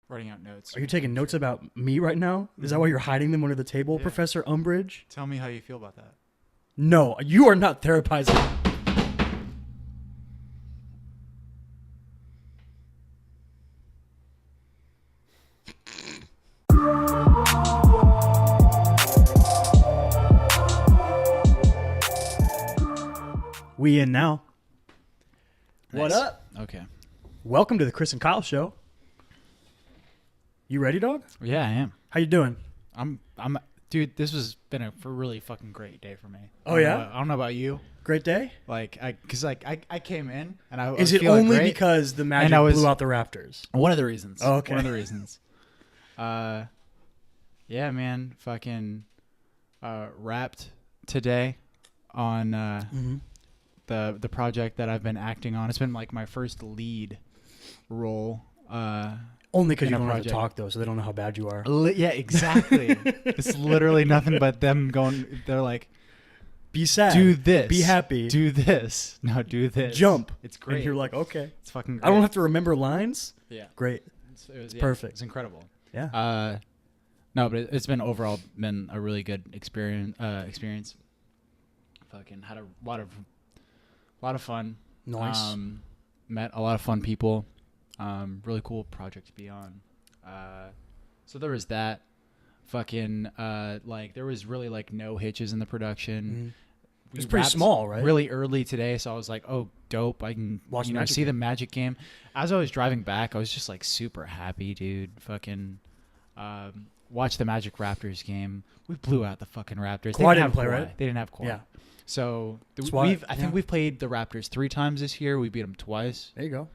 Writing out notes. Are you taking notes about me right now? Is that why you're hiding them under the table, Professor Umbridge? Tell me how you feel about that. No, you are not therapizing. We in now. Nice. What up? Okay. Welcome to the Chris and Kyle show. You ready, dog? Yeah, I am. How you doing? I'm. Dude, this has been a really fucking great day for me. Oh, yeah? I don't know about you. Great day? I came in and I Is was it feeling only great. because the Magic blew out the Raptors? One of the reasons. Oh, okay. One of the reasons. Yeah, man. Fucking wrapped today on the project that I've been acting on. It's been like my first lead role. Only because you don't have to talk, though, so they don't know how bad you are. Yeah, exactly. It's literally nothing but them going. They're like, be sad. Do this. Be happy. Do this. No, do this. Jump. It's great. And you're like, okay. It's fucking great. I don't have to remember lines? Yeah. Great. It's perfect. It's incredible. Yeah. No, but it's been overall been a really good experience. Fucking had a lot of fun. Nice. Met a lot of fun people. Really cool project to be on. So there was that. Fucking like there was really like no hitches in the production. It was pretty small, right? Really early today, so I was like, "Oh, dope! I can see the Magic game." As I was driving back, I was just like super happy, dude. Fucking watch the Magic Raptors game. We blew out the fucking Raptors. Kawhi didn't play, right? They didn't have Kawhi. Yeah. So I think we've played the Raptors 3 times this year. We beat them twice. There you go.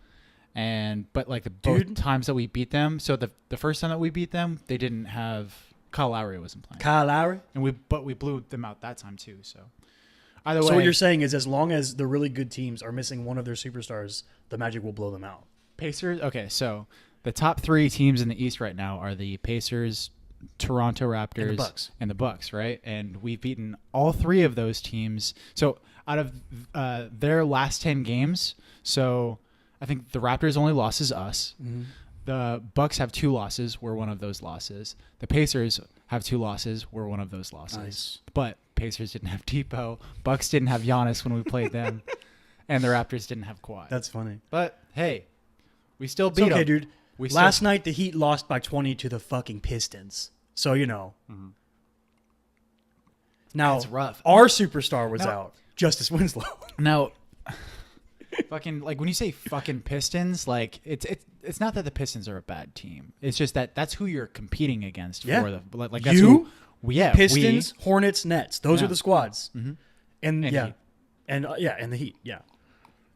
But like both times that we beat them, so the first time that we beat them, they didn't have Kyle Lowry wasn't playing. Kyle Lowry? And we blew them out that time too. So either way. So what you're saying is as long as the really good teams are missing one of their superstars, the Magic will blow them out. Pacers? Okay, so the top 3 teams in the East right now are the Pacers, Toronto Raptors, and the Bucks, right? And we've beaten all 3 of those teams. So out of their last 10 games, so I think the Raptors' only loss is us. Mm-hmm. The Bucks have 2 losses. We're one of those losses. The Pacers have 2 losses. We're one of those losses. Nice. But Pacers didn't have Depot. Bucks didn't have Giannis when we played them. And the Raptors didn't have Kawhi. That's funny. But, hey, we still beat them. Okay, dude. Last night, the Heat lost by 20 to the fucking Pistons. So, you know. Mm-hmm. Now, that's rough. Our superstar was out. Justice Winslow. Now, fucking, like, when you say fucking Pistons, like, it's not that the Pistons are a bad team. It's just that that's who you're competing against. Yeah. For the, like that's who, Pistons, Hornets, Nets. Those are the squads. Mm-hmm. And yeah. Heat. And the Heat, yeah.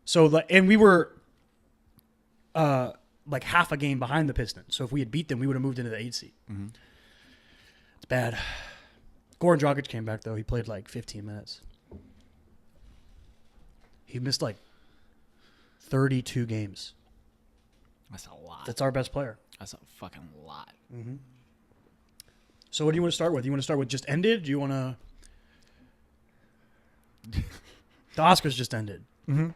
So, and we were like half a game behind the Pistons. So if we had beat them, we would have moved into the 8th seed. Mm-hmm. It's bad. Goran Dragic came back, though. He played like 15 minutes. He missed like 32 games. That's a lot. That's our best player. That's a fucking lot. Mm-hmm. So what do you want to start with? You want to start with just ended? Do you want to... The Oscars just ended. Mm-hmm.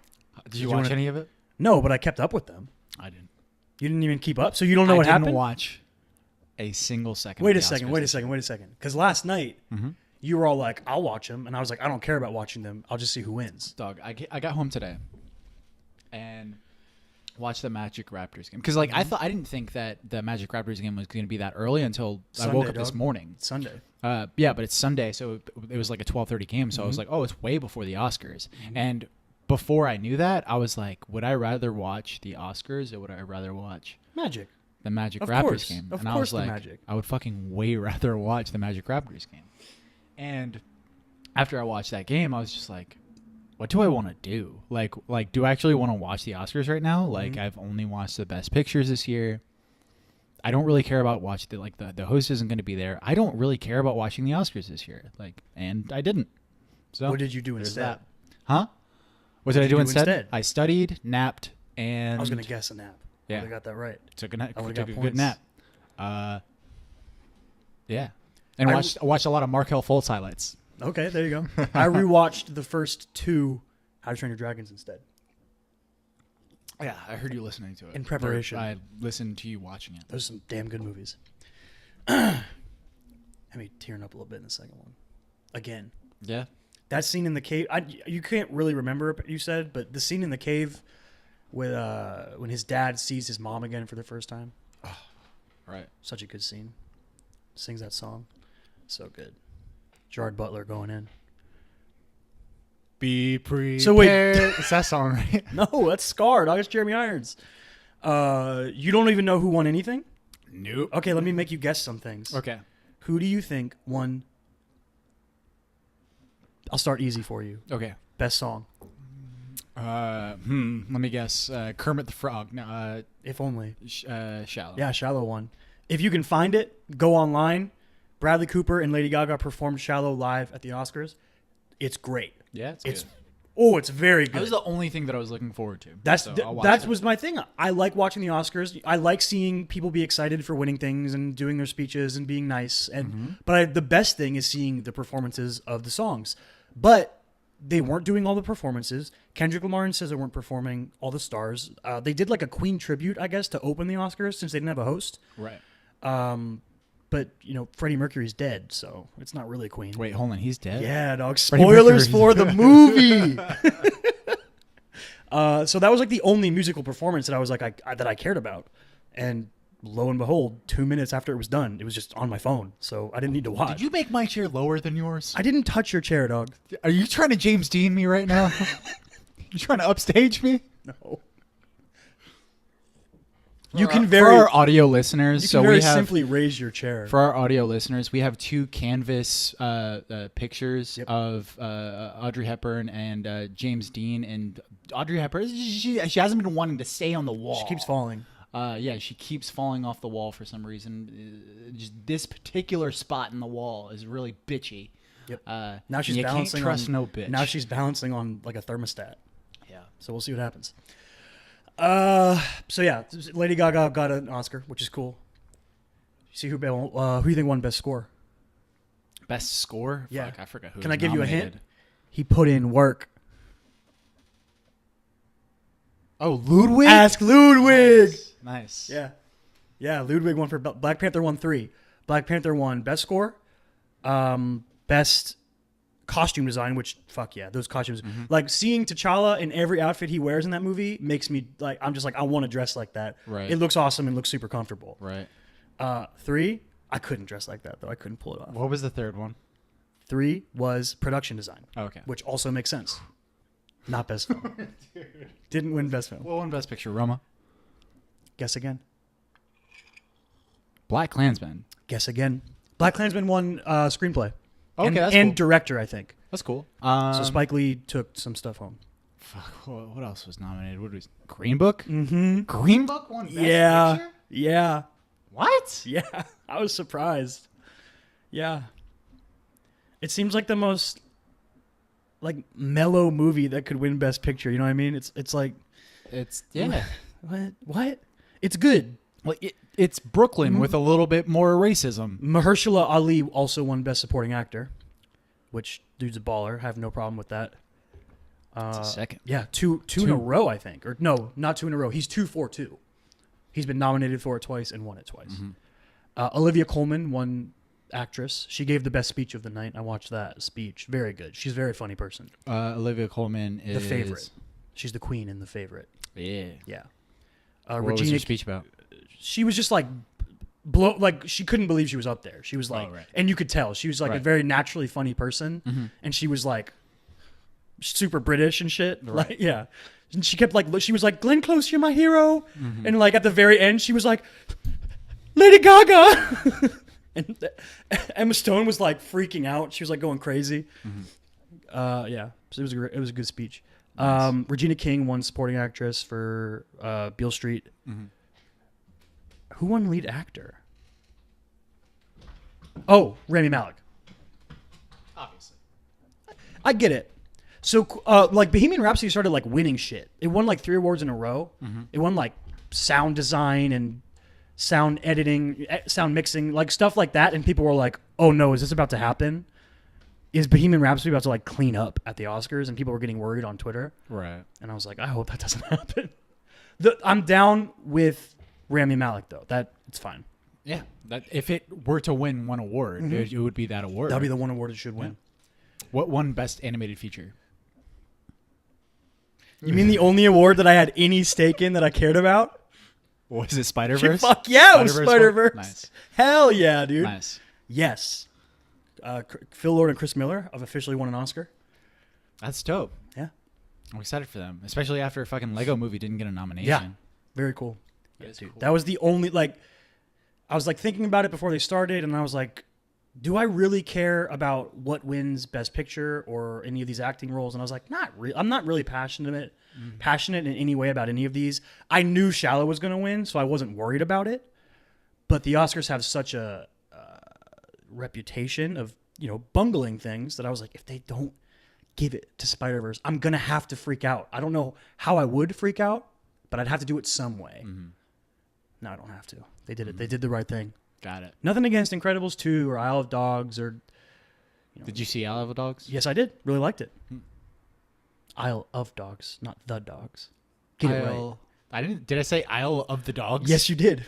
Did you watch any of it? No, but I kept up with them. I didn't. You didn't even keep up? So you don't know what happened? I didn't watch a single second. Wait a second. Because last night, you were all like, I'll watch them. And I was like, I don't care about watching them. I'll just see who wins. Dog, I got home today and watched the Magic Raptors game. Because like I didn't think that the Magic Raptors game was going to be that early until Sunday, I woke up this morning. Sunday. Yeah, but it's Sunday, so it was like a 12:30 game. So I was like, oh, it's way before the Oscars. And before I knew that, I was like, would I rather watch the Oscars or would I rather watch the Magic Raptors game? Of and I course, was like, Magic. I would fucking way rather watch the Magic Raptors game. And after I watched that game, I was just like, what do I want to do? Like, do I actually want to watch the Oscars right now? Like, I've only watched the Best Pictures this year. I don't really care about watching the host isn't going to be there. I don't really care about watching the Oscars this year. Like, and I didn't. So what did you do instead? That. Huh? What did I do instead? I studied, napped, and I was going to guess a nap. Yeah, I got that right. Took a good nap. Yeah, and watched a lot of Markelle Fultz highlights. Okay, there you go. I rewatched the first 2 How to Train Your Dragons instead. Yeah, I heard you listening to it. In preparation. I listened to you watching it. Those are some damn good movies. I mean, tearing up a little bit in the second one. Again. Yeah. That scene in the cave, you can't really remember, you said, but the scene in the cave with when his dad sees his mom again for the first time. Oh, right. Such a good scene. Sings that song. So good. Gerard Butler going in. Be prepared. So wait. It's that song, right? No, that's Scar. Dog. It's Jeremy Irons. You don't even know who won anything? Nope. Okay, let me make you guess some things. Okay. Who do you think won? I'll start easy for you. Okay. Best song. Let me guess. Kermit the Frog. No, If only. Shallow. Yeah, Shallow one. If you can find it, go online. Bradley Cooper and Lady Gaga performed Shallow live at the Oscars. It's great. Yeah, it's good. It's very good. That was the only thing that I was looking forward to. That was my thing. I like watching the Oscars. I like seeing people be excited for winning things and doing their speeches and being nice. But the best thing is seeing the performances of the songs. But they weren't doing all the performances. Kendrick Lamar and SZA weren't performing all the stars. They did like a Queen tribute, I guess, to open the Oscars since they didn't have a host. Right. But, Freddie Mercury's dead, so it's not really Queen. Wait, hold on. He's dead? Yeah, dog. Freddie Spoilers Mercury's for the movie. So that was like the only musical performance that I was like that I cared about. And lo and behold, 2 minutes after it was done, it was just on my phone. So I didn't need to watch. Did you make my chair lower than yours? I didn't touch your chair, dog. Are you trying to James Dean me right now? You trying to upstage me? No. For our audio listeners, we have simply raise your chair. For our audio listeners, we have two canvas pictures of Audrey Hepburn and James Dean. And Audrey Hepburn, she hasn't been wanting to stay on the wall. She keeps falling. She keeps falling off the wall for some reason. Just this particular spot in the wall is really bitchy. Yep. Now she's balancing. Can't trust no bitch. Now she's balancing on like a thermostat. Yeah. So we'll see what happens. So yeah, Lady Gaga got an Oscar, which is cool. See who you think won Best Score? Best Score? Yeah. Fuck, I forgot who. Can was I give you a nominated. hint? He put in work. Oh, Ludwig? Ask Ludwig. Nice. Yeah. Ludwig won for Black Panther. Won 3. Black Panther won Best Score, Best Costume Design. Which fuck yeah, those costumes. Like seeing T'Challa in every outfit he wears in that movie makes me like. I'm just like I want to dress like that. Right. It looks awesome and looks super comfortable. Right. 3. I couldn't dress like that though. I couldn't pull it off. What was the third one? 3 was Production Design. Oh, okay. Which also makes sense. Not Best Film. Didn't win Best Film. What won Best Picture? Roma. Guess again. Black Klansman. Guess again. Black Klansman won screenplay. Okay, that's and cool. director, I think. That's cool. So Spike Lee took some stuff home. Fuck, what else was nominated? What was Green Book? Mm-hmm. Green Book won Best Picture? Yeah. What? Yeah. I was surprised. Yeah. It seems like the most like mellow movie that could win Best Picture. You know what I mean? It's like yeah. What? It's good. Well, it's Brooklyn with a little bit more racism. Mahershala Ali also won Best Supporting Actor, which dude's a baller. I have no problem with that. It's a second. Yeah, two in a row, I think. Or no, not 2 in a row. He's 2 for 2. He's been nominated for it twice and won it twice. Olivia Colman won Actress. She gave the best speech of the night. I watched that speech. Very good. She's a very funny person. Olivia Colman is The Favorite. She's the queen in The Favorite. Yeah. Yeah. What was your speech about? She was just like she couldn't believe she was up there. She was like, and you could tell she was like a very naturally funny person, and she was like super British and shit. Right. Like, yeah, and she kept like she was like, Glenn Close, you're my hero, and like at the very end she was like, Lady Gaga, and Emma Stone was like freaking out. She was like going crazy. Yeah, so it was a good speech. Nice. Regina King won Supporting Actress for Beale Street. Who won Lead Actor? Oh, Rami Malek. Obviously. I get it. So, like, Bohemian Rhapsody started, like, winning shit. It won, like, 3 awards in a row. It won, like, sound design and sound editing, sound mixing, like, stuff like that. And people were like, oh, no, is this about to happen? Is Bohemian Rhapsody about to, like, clean up at the Oscars? And people were getting worried on Twitter. Right. And I was like, I hope that doesn't happen. I'm down with Rami Malek though. That it's fine. Yeah, that if it were to win one award, it would be that award. That'll be the one award it should win. What won Best Animated Feature? You mean the only award that I had any stake in that I cared about? Was it Spider-Verse? Fuck yeah, it was Spider-Verse. Nice. Hell yeah, dude. Nice. Yes. Phil Lord and Chris Miller have officially won an Oscar. That's dope. Yeah. I'm excited for them, especially after a fucking Lego movie didn't get a nomination. Yeah. Very cool. That is Dude, cool. that was the only, like, I was like thinking about it before they started, and I was like, do I really care about what wins Best Picture or any of these acting roles? And I was like, I'm not really passionate in any way about any of these. I knew Shallow was going to win, so I wasn't worried about it. But the Oscars have such a reputation of, bungling things that I was like, if they don't give it to Spider-Verse, I'm going to have to freak out. I don't know how I would freak out, but I'd have to do it some way. Mm-hmm. No, I don't have to. They did it. They did the right thing. Got it. Nothing against Incredibles 2 or Isle of Dogs or... Did you see Isle of Dogs? Yes, I did. Really liked it. Isle of Dogs, not the dogs. Get it right. I didn't. Did I say Isle of the Dogs? Yes, you did.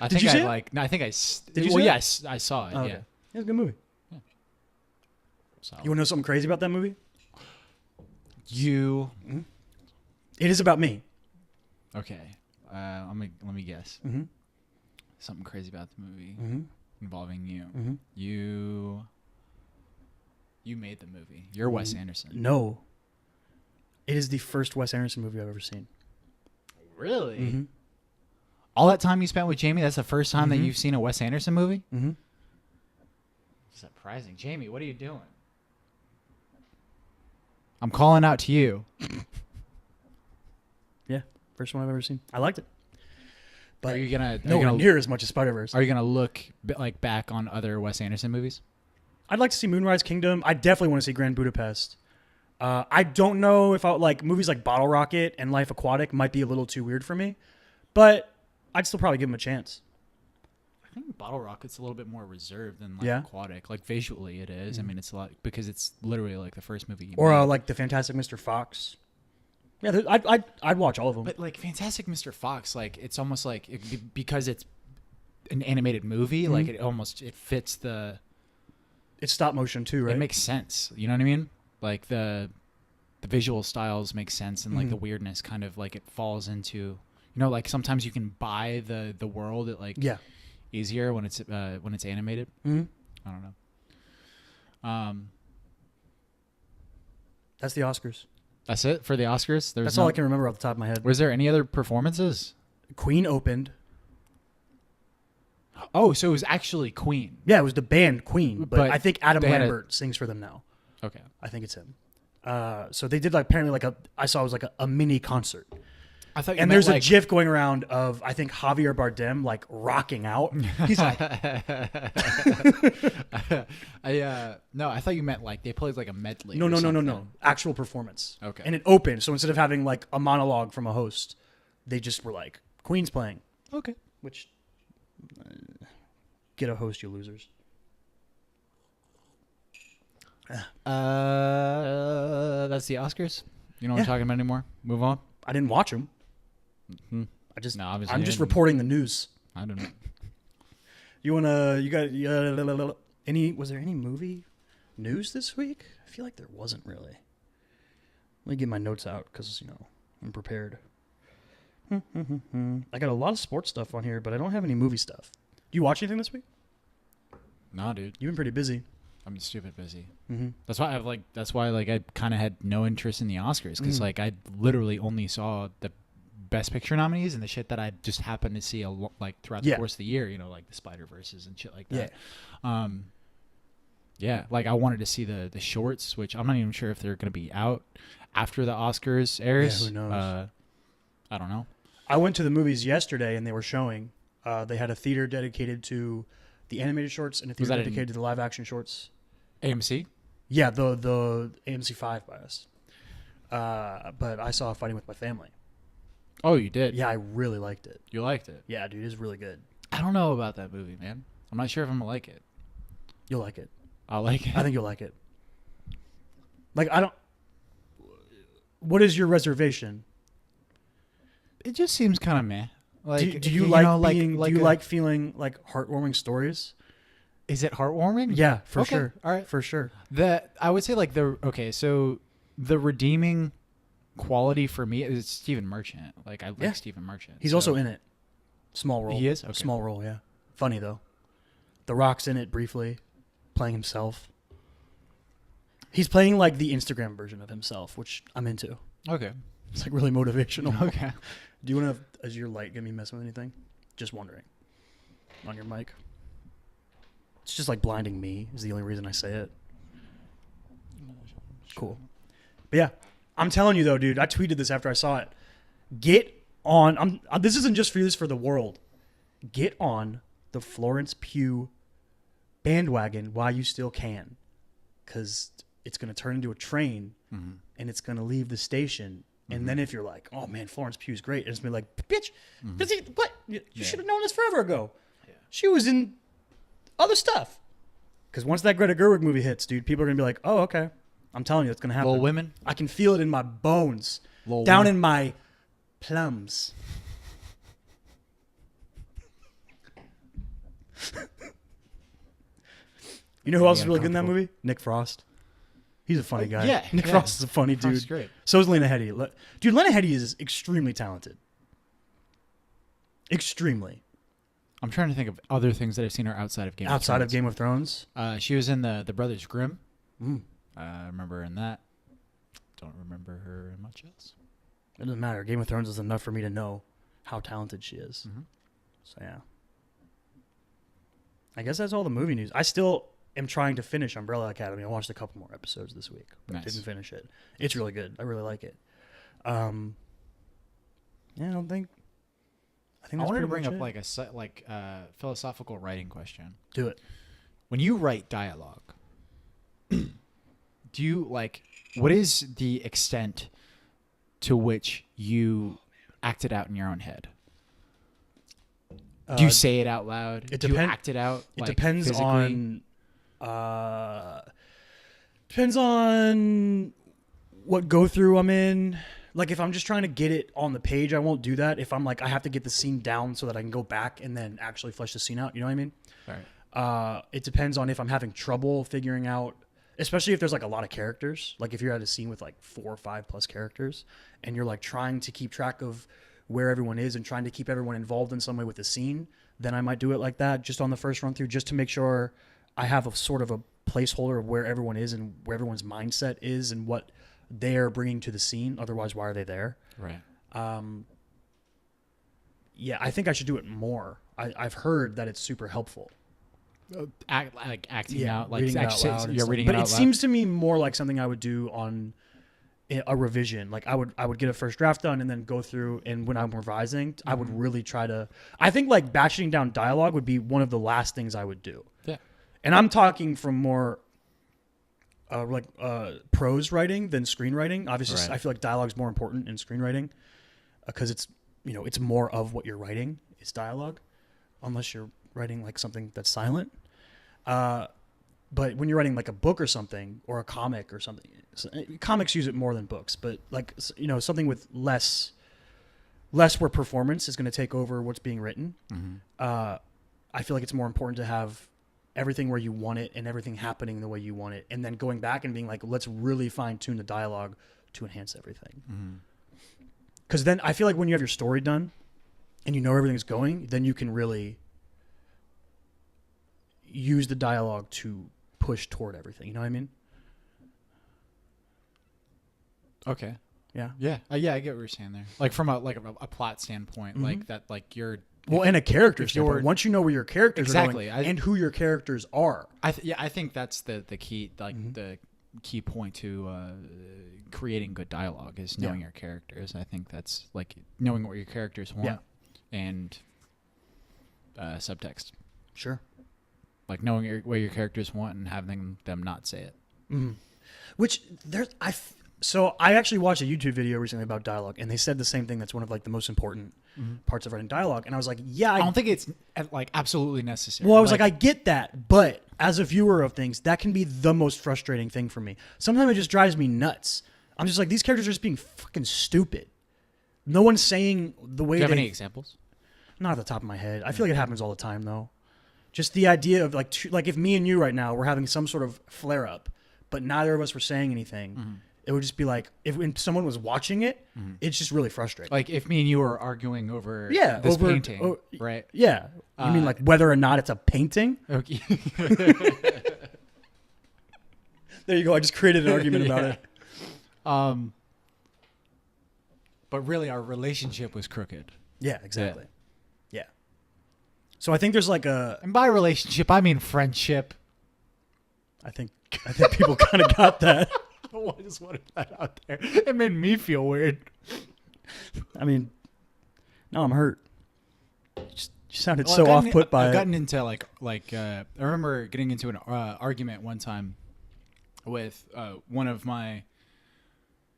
Did you see it? I think I. Did you well, see yes, I saw it. Oh, yeah. okay. It's a good movie. Yeah. So You want to know something crazy about that movie? It is about me. Okay. Let me guess. Mm-hmm. Something crazy about the movie involving you. Mm-hmm. You made the movie. You're Wes Anderson. No. It is the first Wes Anderson movie I've ever seen. Really? Mm-hmm. All that time you spent with Jamie, that's the first time that you've seen a Wes Anderson movie? Mm-hmm. Surprising. Jamie, what are you doing? I'm calling out to you. Yeah. First one I've ever seen. I liked it. But are you gonna nowhere near as much as Spider-Verse. Are you gonna look back on other Wes Anderson movies? I'd like to see Moonrise Kingdom. I definitely want to see Grand Budapest. I don't know if movies like Bottle Rocket and Life Aquatic might be a little too weird for me, but I'd still probably give them a chance. I think Bottle Rocket's a little bit more reserved than Life Aquatic. Like visually, it is. I mean, it's a lot because it's literally like the first movie. Or like the Fantastic Mr. Fox. Yeah, I'd watch all of them. But like Fantastic Mr. Fox, like it's almost like because it's an animated movie, like it fits the. It's stop motion too, right? It makes sense. You know what I mean? Like the visual styles make sense, and like the weirdness kind of like it falls into. Like sometimes you can buy the world at like easier when it's animated. Mm-hmm. I don't know. That's the Oscars. That's it for the Oscars. That's all I can remember off the top of my head. Was there any other performances? Queen opened. Oh, so it was actually Queen. Yeah, it was the band Queen, but I think Adam they had Lambert sings for them now. Okay. I think it's him. So they did apparently I saw it was like a mini concert. I thought, and there's a GIF going around of I think Javier Bardem rocking out. He's like, no, I thought you meant like they played like a medley. No, actual performance. Okay. And it opened, so instead of having like a monologue from a host, they just were like Queen's playing. Okay. Which get a host, you losers. That's the Oscars. You know what I'm talking about anymore? Move on. I didn't watch them. Mm-hmm. Obviously I'm just reporting the news. I don't know. Was there any movie news this week? I feel like there wasn't really. Let me get my notes out because, I'm prepared. I got a lot of sports stuff on here, but I don't have any movie stuff. Do you watch anything this week? Nah, dude. You've been pretty busy. I'm stupid busy. Mm-hmm. That's why I kind of had no interest in the Oscars because I literally only saw the Best Picture nominees and the shit that I just happened to see throughout the course of the year. Like the Spider-Verses and shit like that. Yeah. Like I wanted to see the shorts, which I'm not even sure if they're going to be out after the Oscars airs. Yeah, who knows? I don't know. I went to the movies yesterday and they were showing. They had a theater dedicated to the animated shorts and a theater dedicated to the live action shorts. AMC? Yeah, the AMC 5 by us. But I saw Fighting with My Family. Oh, you did? Yeah, I really liked it. You liked it? Yeah, dude, it's really good. I don't know about that movie, man. I'm not sure if I'm going to like it. You'll like it. I'll like it? I think you'll like it. What is your reservation? It just seems kind of meh. Like, do you like feeling like heartwarming stories? Is it heartwarming? Yeah, for Okay, sure. all right. For sure. I would say like so the redeeming quality for me is Stephen Merchant. Like I like Stephen Merchant. He's also in it. Small role. He is? Okay. Small role, yeah. Funny though. The Rock's in it briefly, playing himself. He's playing like the Instagram version of himself, which I'm into. Okay. It's like really motivational. Okay. Do you want to, is your light gonna be messing with anything? Just wondering. On your mic. It's just like blinding me is the only reason I say it. Cool. But yeah, I'm telling you though, dude, I tweeted this after I saw it. Get on, this isn't just for you, this is for the world. Get on the Florence Pugh bandwagon while you still can. Because it's going to turn into a train and it's going to leave the station. And then if you're like, oh man, Florence Pugh's great, it's going to be like, bitch, what? You should have known this forever ago. Yeah. She was in other stuff. Because once that Greta Gerwig movie hits, dude, people are going to be like, oh, okay. I'm telling you, it's going to happen. Little Women. I can feel it in my bones. Little down Women. in my plums. You know who else is really good in that movie? Nick Frost. He's a funny guy. Yeah. Nick Frost is a funny dude. Frost's great. So is Lena Headey. Dude, Lena Headey is extremely talented. Extremely. I'm trying to think of other things that I've seen her outside of Game of Thrones. Outside of Game of Thrones? She was in the Brothers Grimm. Mm. I remember her in that. Don't remember her in much else. It doesn't matter. Game of Thrones is enough for me to know how talented she is. Mm-hmm. So, yeah. I guess that's all the movie news. I still am trying to finish Umbrella Academy. I watched a couple more episodes this week, but Nice. didn't finish it. It's really good. I really like it. Yeah, I think I that's wanted to pretty bring much up it. a philosophical writing question. Do it. When you write dialogue, do you what is the extent to which you act it out in your own head? Do you say it out loud? Do you act it out? It depends physically? Depends on what go through I'm in. Like if I'm just trying to get it on the page, I won't do that. If I'm like I have to get the scene down so that I can go back and then actually flesh the scene out. You know what I mean? Right. It depends on if I'm having trouble figuring out, especially if there's like a lot of characters. Like if you're at a scene with like 4 or 5 plus characters, and you're like trying to keep track of where everyone is and trying to keep everyone involved in some way with the scene, then I might do it like that just on the first run through, just to make sure I have a sort of a placeholder of where everyone is and where everyone's mindset is and what they're bringing to the scene. Otherwise, why are they there? Right. Yeah, I think I should do it more. I've heard that it's super helpful. Acting out, reading it out loud. You're reading but it out it loud. seems to me more like something I would do on a revision. Like I would get a first draft done and then go through, and when I'm revising, I would really try to. I think like batching down dialogue would be one of the last things I would do. Yeah. And I'm talking from more prose writing than screenwriting. Obviously, Right. I feel like dialogue's more important in screenwriting because it's it's more of what you're writing is dialogue, unless you're writing like something that's silent. But when you're writing like a book or something or a comic or something, comics use it more than books. But like something with less where performance is going to take over what's being written. Mm-hmm. I feel like it's more important to have everything where you want it and everything happening the way you want it, and then going back and being like, let's really fine tune the dialogue to enhance everything. Because then I feel like when you have your story done and you know everything's going, then you can really use the dialogue to push toward everything. You know what I mean? Okay. Yeah. Yeah. Yeah, I get what you're saying there. Like from a plot standpoint, like that, like you're. Well, and a character if you're- standpoint. Once you know where your characters Exactly. are going and who your characters are. I think that's the key, the key point to creating good dialogue is knowing your characters. I think that's like knowing what your characters want and subtext. Sure. Like knowing what your characters want and having them not say it. Mm-hmm. Which so I actually watched a YouTube video recently about dialogue, and they said the same thing. That's one of like the most important parts of writing dialogue. And I was like, yeah, I don't think it's like absolutely necessary. Well, I was like, I get that, but as a viewer of things, that can be the most frustrating thing for me. Sometimes it just drives me nuts. I'm just like, these characters are just being fucking stupid. no one's saying the way. Do you have any examples? Not at the top of my head. I feel like it happens all the time though. Just the idea of like if me and you right now were having some sort of flare up, but neither of us were saying anything, it would just be like when someone was watching it, it's just really frustrating. Like if me and you were arguing over this painting, right? Yeah. You mean like whether or not it's a painting? Okay. There you go. I just created an argument about it. But really, our relationship was crooked. Yeah, exactly. Yeah. So I think there's like and by relationship, I mean friendship. I think people kind of got that. I just wanted that out there. It made me feel weird. I mean, no, I'm hurt. You sounded so off put by it. I've gotten into like I remember getting into an argument one time with one of my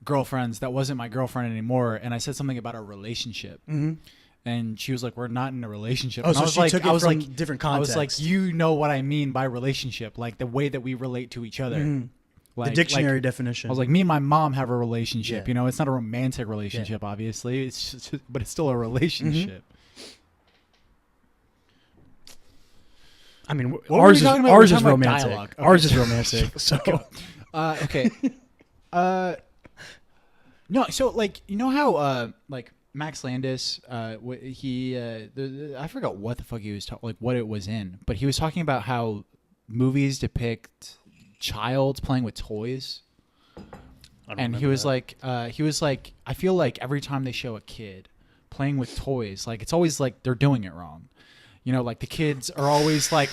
girlfriends that wasn't my girlfriend anymore, and I said something about our relationship, and she was like, "We're not in a relationship." Oh, and so I was she like, took it from different context. I was like, "You know what I mean by relationship, like the way that we relate to each other." Like, the dictionary definition. I was like, me and my mom have a relationship. You know, it's not a romantic relationship, obviously. It's just, but it's still a relationship. I mean, ours is romantic. Okay. Ours is romantic. So, okay. No, so like you know how like Max Landis, I forgot what the fuck he was like what it was in, but he was talking about how movies depict childs playing with toys. And he was like, I feel like every time they show a kid playing with toys, like it's always like they're doing it wrong. You know, like the kids are always like,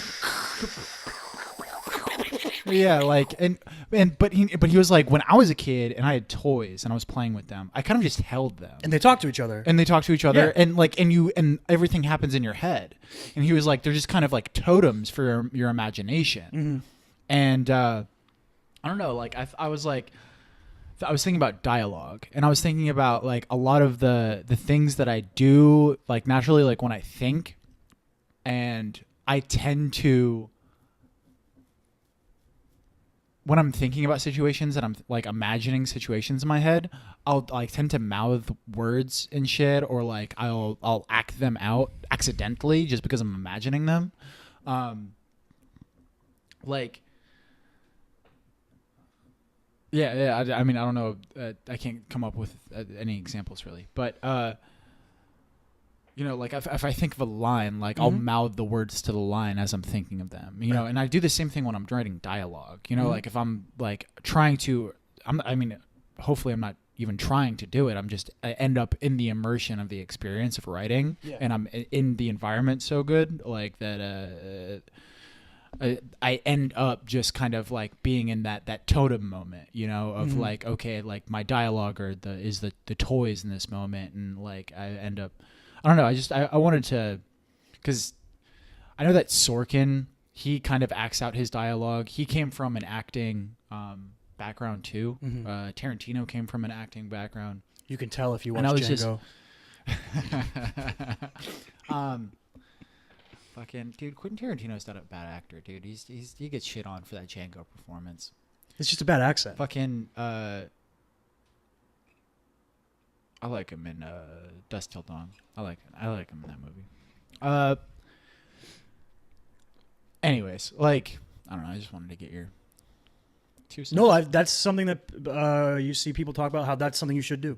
yeah, like but he was like, when I was a kid and I had toys and I was playing with them, I kind of just held them. And they talk to each other. Yeah. And everything happens in your head. And he was like, they're just kind of like totems for your imagination. And I don't know, like I was thinking about dialogue, and I was thinking about like a lot of the things that I do like naturally, like when I think, and I tend to, when I'm thinking about situations and I'm like imagining situations in my head, I'll like tend to mouth words and shit, or like I'll act them out accidentally just because I'm imagining them. Like, yeah. I mean, I don't know. I can't come up with any examples really, but you know, like if I think of a line, like I'll mouth the words to the line as I'm thinking of them. You know, and I do the same thing when I'm writing dialogue. You know, like if I'm like trying to, I mean, hopefully I'm not even trying to do it. I end up in the immersion of the experience of writing, and I'm in the environment so good, like that. I end up just kind of like being in that totem moment, you know, of like, okay, like my dialogue is the toys in this moment, and like I end up, I don't know, I wanted to, because I know that Sorkin, he kind of acts out his dialogue. He came from an acting background too. Tarantino came from an acting background. You can tell if you watch Django. Fucking dude, Quentin Tarantino's not a bad actor, dude. He gets shit on for that Django performance. It's just a bad accent. Fucking I like him in Dusk Till Dawn. I like him in that movie. Anyways, like I don't know. I just wanted to get your 2 cents. No, that's something that you see people talk about. How that's something you should do.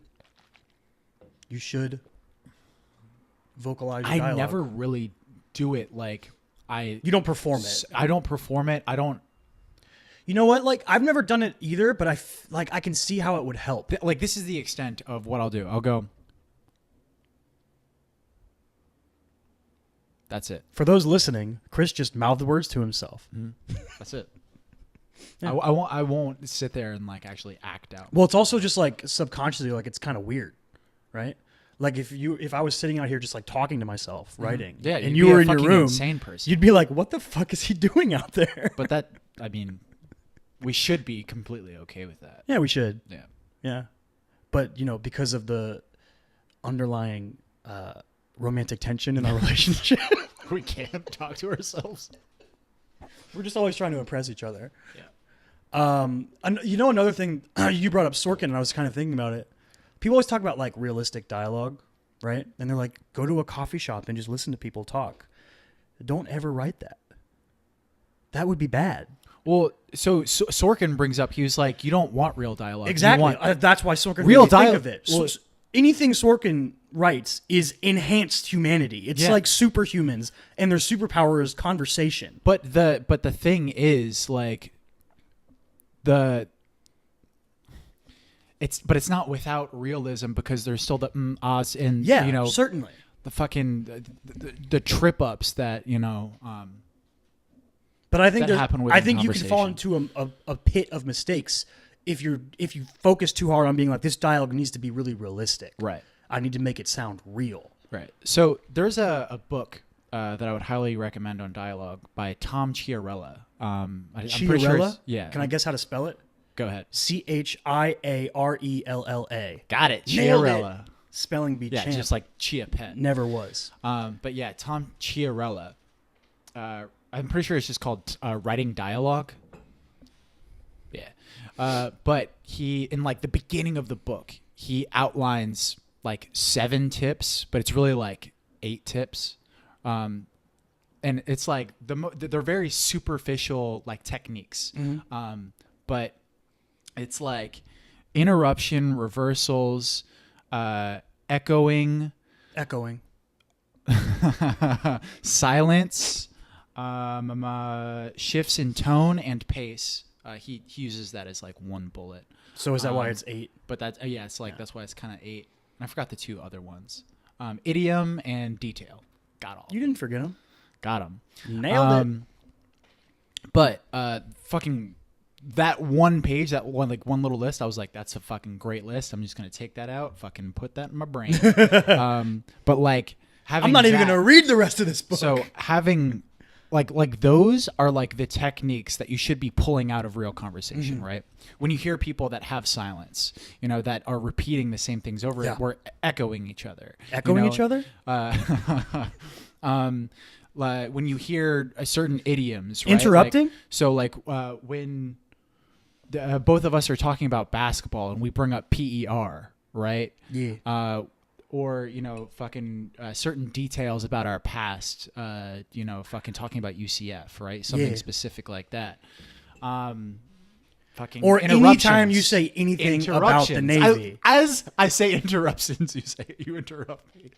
You should vocalize your dialogue. I never really do it like You don't perform it. I don't perform it. I don't. You know what? Like I've never done it either, but I can see how it would help. Like this is the extent of what I'll do. I'll go. That's it. For those listening, Chris just mouthed words to himself. That's it. Yeah. I won't sit there and like actually act out. Well, it's also just like subconsciously, like it's kind of weird, right? Like if I was sitting out here just like talking to myself, writing, yeah, and you were in your room, insane person. you'd be like, "What the fuck is he doing out there?" But that, I mean, we should be completely okay with that. Yeah, we should. Yeah. But you know, because of the underlying romantic tension in our relationship, we can't talk to ourselves. We're just always trying to impress each other. Yeah. You know, another thing you brought up Sorkin, and I was kind of thinking about it. people always talk about like realistic dialogue, right? And they're like, go to a coffee shop and just listen to people talk. Don't ever write that. That would be bad. Well, so Sorkin brings up, he was like, you don't want real dialogue. Exactly. That's why Sorkin real think of it. Well, anything Sorkin writes is enhanced humanity. It's like superhumans, and their superpower is conversation. But the thing is, like, it's not without realism, because there's still the ahs and certainly the fucking the trip ups that But I think you can fall into a pit of mistakes if you focus too hard on being like, this dialogue needs to be really realistic. Right. I need to make it sound real. Right. So there's a book that I would highly recommend on dialogue by Tom Chiarella. I'm pretty sure yeah. Can I guess how to spell it? Go ahead. Chiarella. Got it. Nailed Chiarella. It. Spelling bee champ. Just like Chia Pet. Never was. But yeah, Tom Chiarella. I'm pretty sure it's just called writing dialogue. Yeah. But he, in like the beginning of the book, he outlines like 7 tips, but it's really like 8 tips. And it's like they're very superficial like techniques. Mm-hmm. But it's like interruption, reversals, echoing, silence, shifts in tone and pace. He uses that as like one bullet. So is that why it's 8? But that's it's like that's why it's kind of 8. And I forgot the 2 other ones. Idiom and detail. Got all. You didn't forget them. Got them. Nailed it. But fucking that one page, that one little list, I was like, that's a fucking great list. I'm just gonna take that out, fucking put that in my brain. But like having I'm not even gonna read the rest of this book. So having like those are like the techniques that you should be pulling out of real conversation, right? When you hear people that have silence, that are repeating the same things over, we're echoing each other. Each other? Like when you hear a certain idioms, right? Interrupting? When both of us are talking about basketball and we bring up PER, right? Yeah. Or fucking certain details about our past, fucking talking about UCF, right? Something specific like that. Fucking or anytime you say anything about the Navy. As I say interruptions, you interrupt me.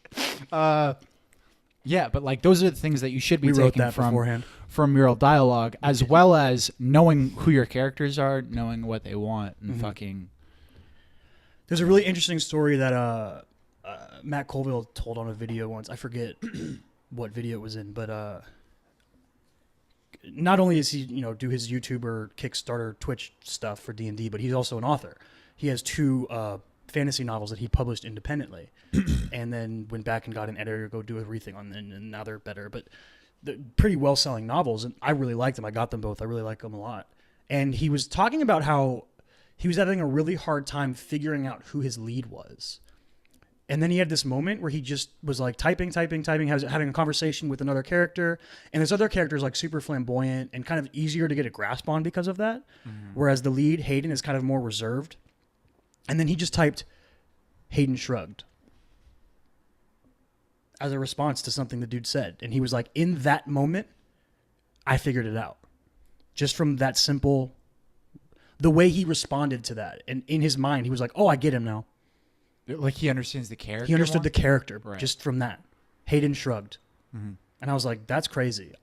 Yeah, but like those are the things that you should be taking from real dialogue, as well as knowing who your characters are, knowing what they want, and fucking. There's a really interesting story that Matt Colville told on a video once. I forget what video it was in, but not only does he do his YouTuber, Kickstarter, Twitch stuff for D&D, but he's also an author. He has 2 fantasy novels that he published independently, and then went back and got an editor to go do everything on them, and now they're better. But they're pretty well-selling novels, and I really like them. I got them both. I really like them a lot. And he was talking about how he was having a really hard time figuring out who his lead was. And then he had this moment where he just was like typing, having a conversation with another character. And this other character is like super flamboyant and kind of easier to get a grasp on because of that. Whereas the lead, Hayden, is kind of more reserved. And then he just typed, Hayden shrugged, as a response to something the dude said. And he was like, in that moment, I figured it out. Just from that simple, the way he responded to that. And in his mind, he was like, oh, I get him now. Like he understands the character. He understood the character right. Just from that. Hayden shrugged. And I was like, that's crazy.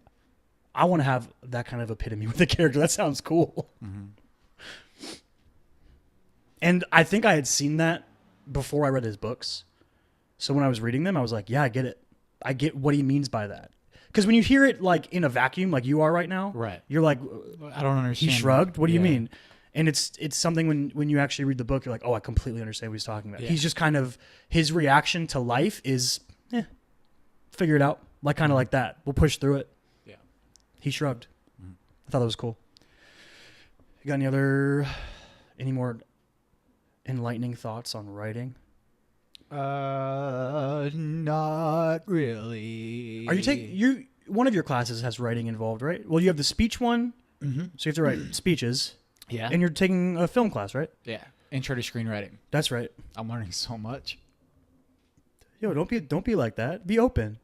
I want to have that kind of epitome with the character. That sounds cool. And I think I had seen that before I read his books. So when I was reading them, I was like, yeah, I get it. I get what he means by that. Because when you hear it like in a vacuum, like you are right now, right? You're like, I don't understand. He shrugged. What do you mean? And it's something when you actually read the book, you're like, oh, I completely understand what he's talking about. Yeah. He's just kind of, his reaction to life is, figure it out. Like kind of like that. We'll push through it. Yeah. He shrugged. I thought that was cool. You got any more enlightening thoughts on writing? Not really. Are you one of your classes has writing involved, right? Well, you have the speech one. So you have to write speeches. Yeah. And you're taking a film class, right? Yeah. Intro to screenwriting. That's right. I'm learning so much. Yo, don't be like that. Be open.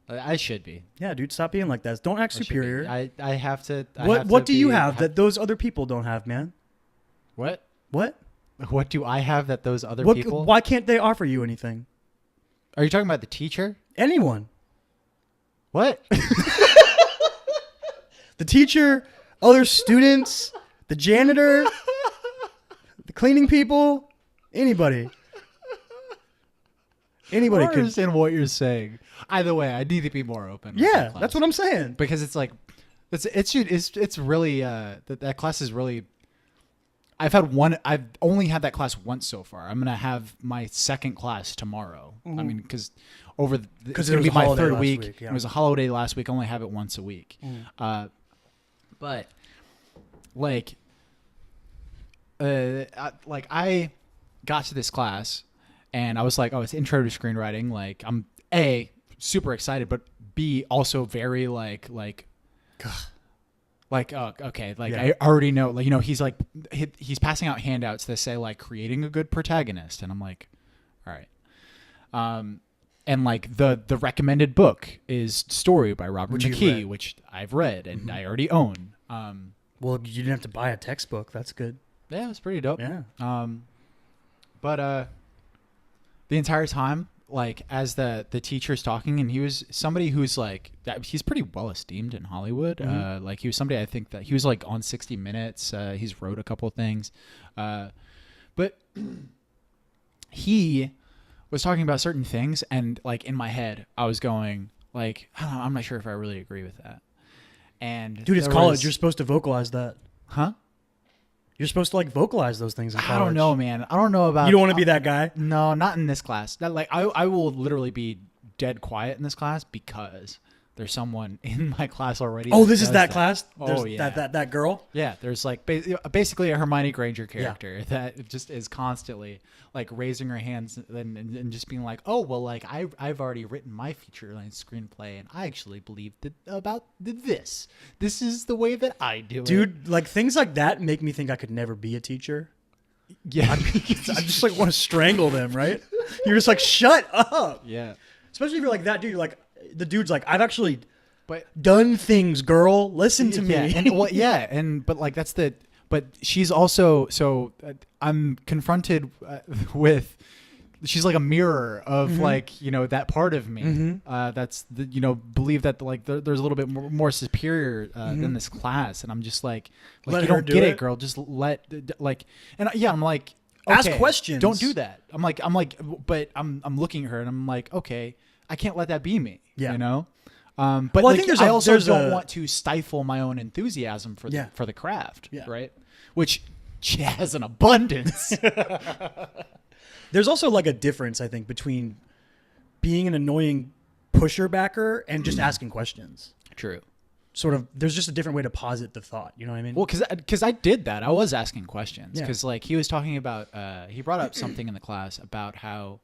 I should be. Yeah, dude, stop being like that. Don't act superior. I have to. What do you have that those other people don't have, man? What? What? What do I have that those other people? Why can't they offer you anything? Are you talking about the teacher? Anyone. What? The teacher, other students, the janitor, the cleaning people, anybody. Anybody I don't understand what you're saying. Either way, I need to be more open. Yeah, that's what I'm saying. Because it's like, it's really that class is really. I've only had that class once so far. I'm gonna have my second class tomorrow. I mean, because it's gonna be my third week. Yeah. It was a holiday last week. I only have it once a week. But like, I got to this class and I was like, oh, it's intro to screenwriting. Like, I'm A, super excited, but B, also very like, oh, okay. Like, yeah. I already know, like, you know, he's like, he's passing out handouts that say like creating a good protagonist. And I'm like, all right. And like the recommended book is Story by Robert McKee, which I've read and I already own. Well, you didn't have to buy a textbook. That's good. Yeah, it was pretty dope. Yeah. But the entire time, like as the teacher's talking, and he was somebody who's like he's pretty well esteemed in Hollywood. Like he was somebody I think that he was like on 60 Minutes. He's wrote a couple of things, but he was talking about certain things, and like in my head, I was going like, I don't know, I'm not sure if I really agree with that. And dude, it's college. You're supposed to vocalize that, huh? You're supposed to like vocalize those things in college. I don't know, man. I don't know about. You don't want to be that guy? No, not in this class. Like I will literally be dead quiet in this class because there's someone in my class already. Oh, this is that class? Oh, yeah. That girl? Yeah, there's like basically a Hermione Granger character that just is constantly like raising her hands and just being like, oh, well, like I've already written my feature length screenplay and I actually believe about this. This is the way that I do it. Dude, like things like that make me think I could never be a teacher. Yeah. I just like want to strangle them, right? You're just like, shut up. Yeah. Especially if you're like that dude. You're like, the dude's like, I've actually done things, girl. Listen to me. And but like but she's also I'm confronted with. She's like a mirror of like, you know, that part of me that's you know, believe that like there's a little bit more superior than this class, and I'm just like you don't get it, girl. Just let like, and yeah, I'm like, okay, ask questions. Don't do that. I'm like, but I'm looking at her and I'm like, okay, I can't let that be me. Yeah. You know? But well, like, I also don't want to stifle my own enthusiasm for the craft. Yeah. Right. Which she has an abundance. There's also like a difference, I think, between being an annoying pusher backer and just asking questions. True. Sort of, there's just a different way to posit the thought. You know what I mean? Well, because I did that. I was asking questions. Because like he was talking about, he brought up something in the class about how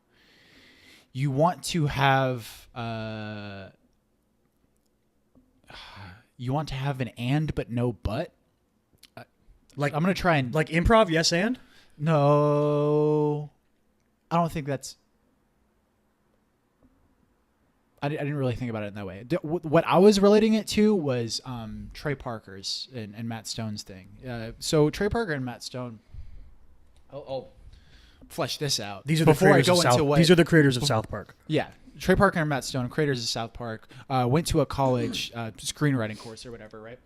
you want to have an and but no but. Like I'm gonna try and like improv, yes and? No, I don't think that's. I didn't really think about it in that way. What I was relating it to was Trey Parker's and Matt Stone's thing. So Trey Parker and Matt Stone. I'll flesh this out. These are the creators of South Park. Yeah, Trey Parker and Matt Stone, creators of South Park, went to a college screenwriting course or whatever, right?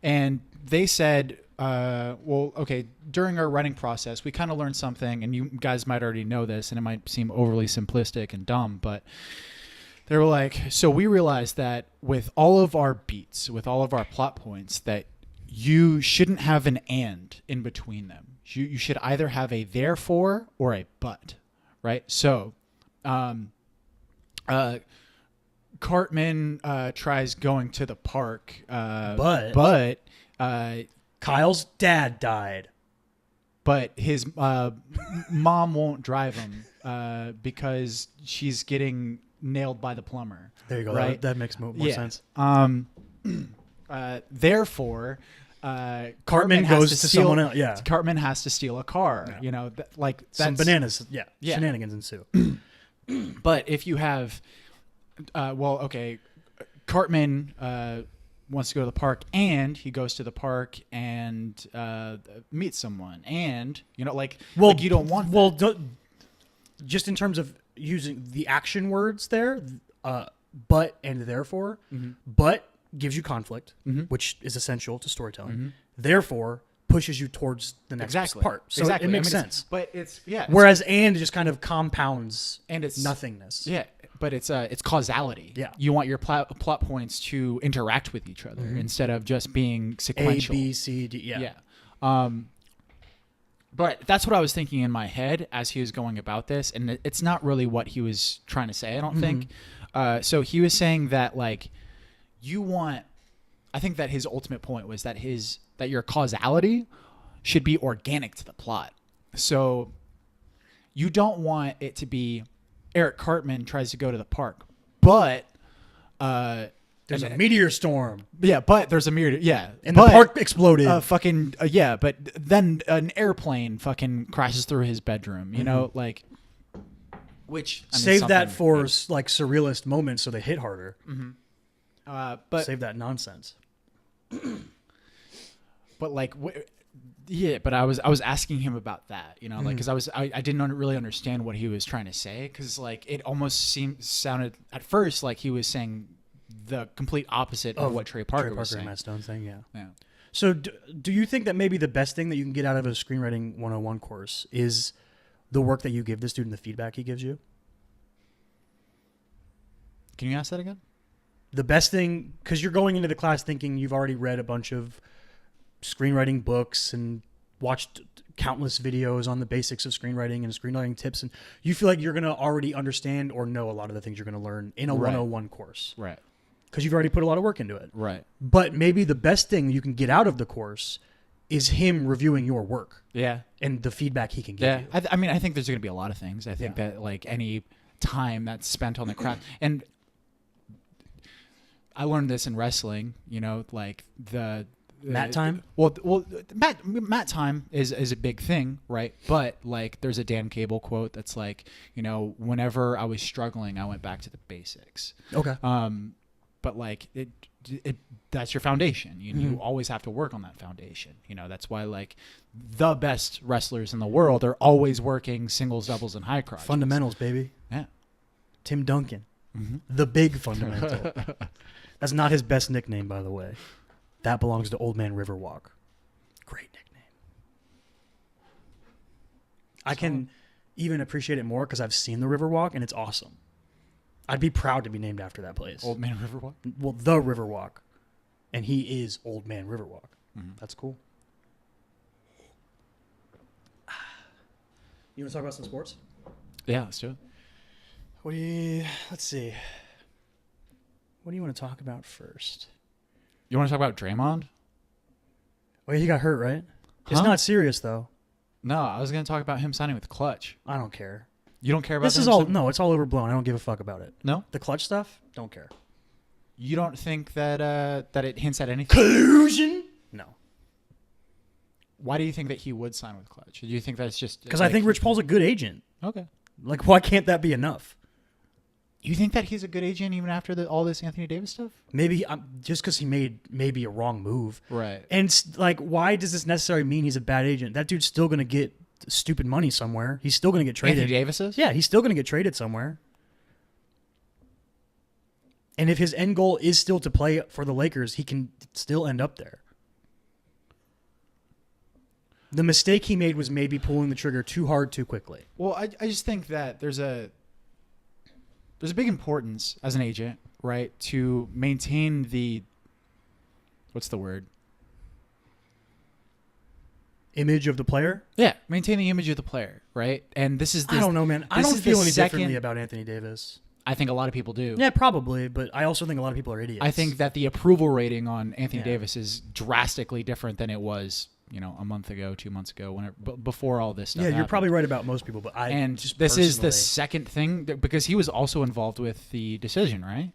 And they said, well, okay, during our writing process, we kind of learned something, and you guys might already know this, and it might seem overly simplistic and dumb, but they were like, so we realized that with all of our beats, with all of our plot points, that you shouldn't have an and in between them. You should either have a therefore or a but, right? So, Cartman tries going to the park, but Kyle's dad died. But his mom won't drive him because she's getting nailed by the plumber. There you go. Right? That makes more sense. Therefore, Cartman goes to someone else. Yeah. Cartman has to steal a car. Yeah. You know, like Some that's, bananas. Yeah. Shenanigans ensue. But if you have, Cartman wants to go to the park, and he goes to the park and meets someone, and you know, like you don't want that. Just in terms of using the action words there, but and therefore, but gives you conflict, which is essential to storytelling. Therefore, pushes you towards the next part. So it makes sense. But it's Whereas and just kind of compounds and it's nothingness. Yeah, but it's causality. Yeah. You want your plot points to interact with each other instead of just being sequential. A, B, C, D. Yeah. But that's what I was thinking in my head as he was going about this, and it's not really what he was trying to say, I don't think. So he was saying that like I think that his ultimate point was that your causality should be organic to the plot. So you don't want it to be Eric Cartman tries to go to the park, but there's a meteor storm. Yeah, but there's a meteor. Yeah, and the park exploded. But then an airplane fucking crashes through his bedroom. You know, like which save that for like surrealist moments, so they hit harder. But save that nonsense. But like, but I was asking him about that, you know, like, because I didn't really understand what he was trying to say, because like it almost sounded at first like he was saying the complete opposite of what Trey Parker was saying. And Matt Stone thing, yeah. So do you think that maybe the best thing that you can get out of a screenwriting 101 course is the work that you give the student, the feedback he gives you? Can you ask that again? The best thing, because you're going into the class thinking you've already read a bunch of screenwriting books and watched countless videos on the basics of screenwriting and screenwriting tips, and you feel like you're going to already understand or know a lot of the things you're going to learn in a 101 course. Right. Because you've already put a lot of work into it. Right. But maybe the best thing you can get out of the course is him reviewing your work. Yeah. And the feedback he can give you. I mean, I think there's going to be a lot of things. I think that like any time that's spent on the craft, and I learned this in wrestling, you know, like the mat time. Well, mat time is a big thing, right? But like, there's a Dan Cable quote that's like, you know, whenever I was struggling, I went back to the basics. Okay. But like it that's your foundation. You always have to work on that foundation. You know, that's why like the best wrestlers in the world are always working singles, doubles, and high crotches. Fundamentals, baby. Yeah. Tim Duncan, the big fundamental. That's not his best nickname, by the way. That belongs to Old Man Riverwalk. Great nickname. I can even appreciate it more because I've seen the Riverwalk, and it's awesome. I'd be proud to be named after that place. Old Man Riverwalk? Well, the Riverwalk. And he is Old Man Riverwalk. That's cool. You want to talk about some sports? Yeah, let's do it. Let's see. What do you want to talk about first? You want to talk about Draymond? Oh, yeah, he got hurt, right? It's not serious, though. No, I was going to talk about him signing with Clutch. I don't care. You don't care about this? Is all no. It's all overblown. I don't give a fuck about it. No, the Clutch stuff. Don't care. You don't think that that it hints at anything? Collusion? No. Why do you think that he would sign with Clutch? Do you think that's just because I think Rich Paul's a good agent? Okay. Like, why can't that be enough? You think that he's a good agent even after all this Anthony Davis stuff? Maybe just because he made maybe a wrong move. Right. And like, why does this necessarily mean he's a bad agent? That dude's still going to get stupid money somewhere. He's still going to get traded. Anthony Davis is? Yeah, he's still going to get traded somewhere. And if his end goal is still to play for the Lakers, he can still end up there. The mistake he made was maybe pulling the trigger too hard too quickly. Well, I just think that there's a big importance as an agent, right, to maintain the, what's the word? Image of the player? Yeah, maintain the image of the player, right? And this is I don't know, man. I don't feel any differently about Anthony Davis. I think a lot of people do. Yeah, probably, but I also think a lot of people are idiots. I think that the approval rating on Anthony Davis is drastically different than it was, you know, a month ago, 2 months ago, whenever before all this stuff. Yeah, you're happened. Probably right about most people, but this is the second thing because he was also involved with the decision, right?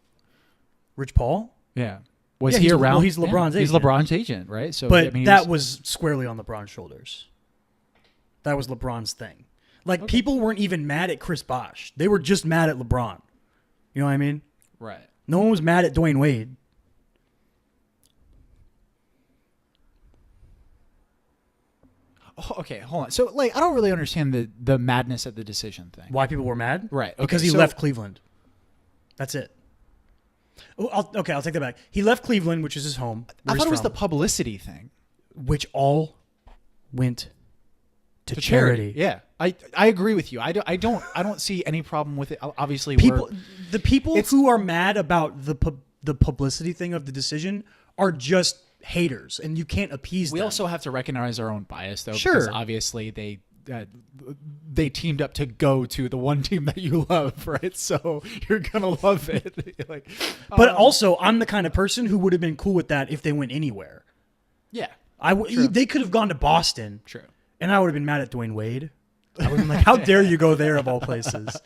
Rich Paul? Yeah. Was Yeah, he he's- around? well, he's LeBron's He's agent. LeBron's agent, right? So, But I mean, that was squarely on LeBron's shoulders. That was LeBron's thing. Like, people weren't even mad at Chris Bosh. They were just mad at LeBron. You know what I mean? right. No one was mad at Dwayne Wade. Oh, okay, hold on. So, like, I don't really understand the madness of the decision thing. Why people were mad? Right. Okay, Because he so- left Cleveland. That's it. Oh, I'll take that back. He left Cleveland, which is his home. I thought it was the from, publicity thing. which all went to charity. Yeah, I agree with you. I don't see any problem with it. Obviously, The people who are mad about the publicity thing of the decision are just haters, and you can't appease we them. also have to recognize our own bias, though. Sure. Because obviously they teamed up to go to the one team that you love, right? So you're gonna love it. Like, But also, I'm the kind of person who would have been cool with that if they went anywhere. yeah, They could have gone to Boston. true. And I would have been mad at Dwayne Wade. I would have been like, how dare you go there of all places?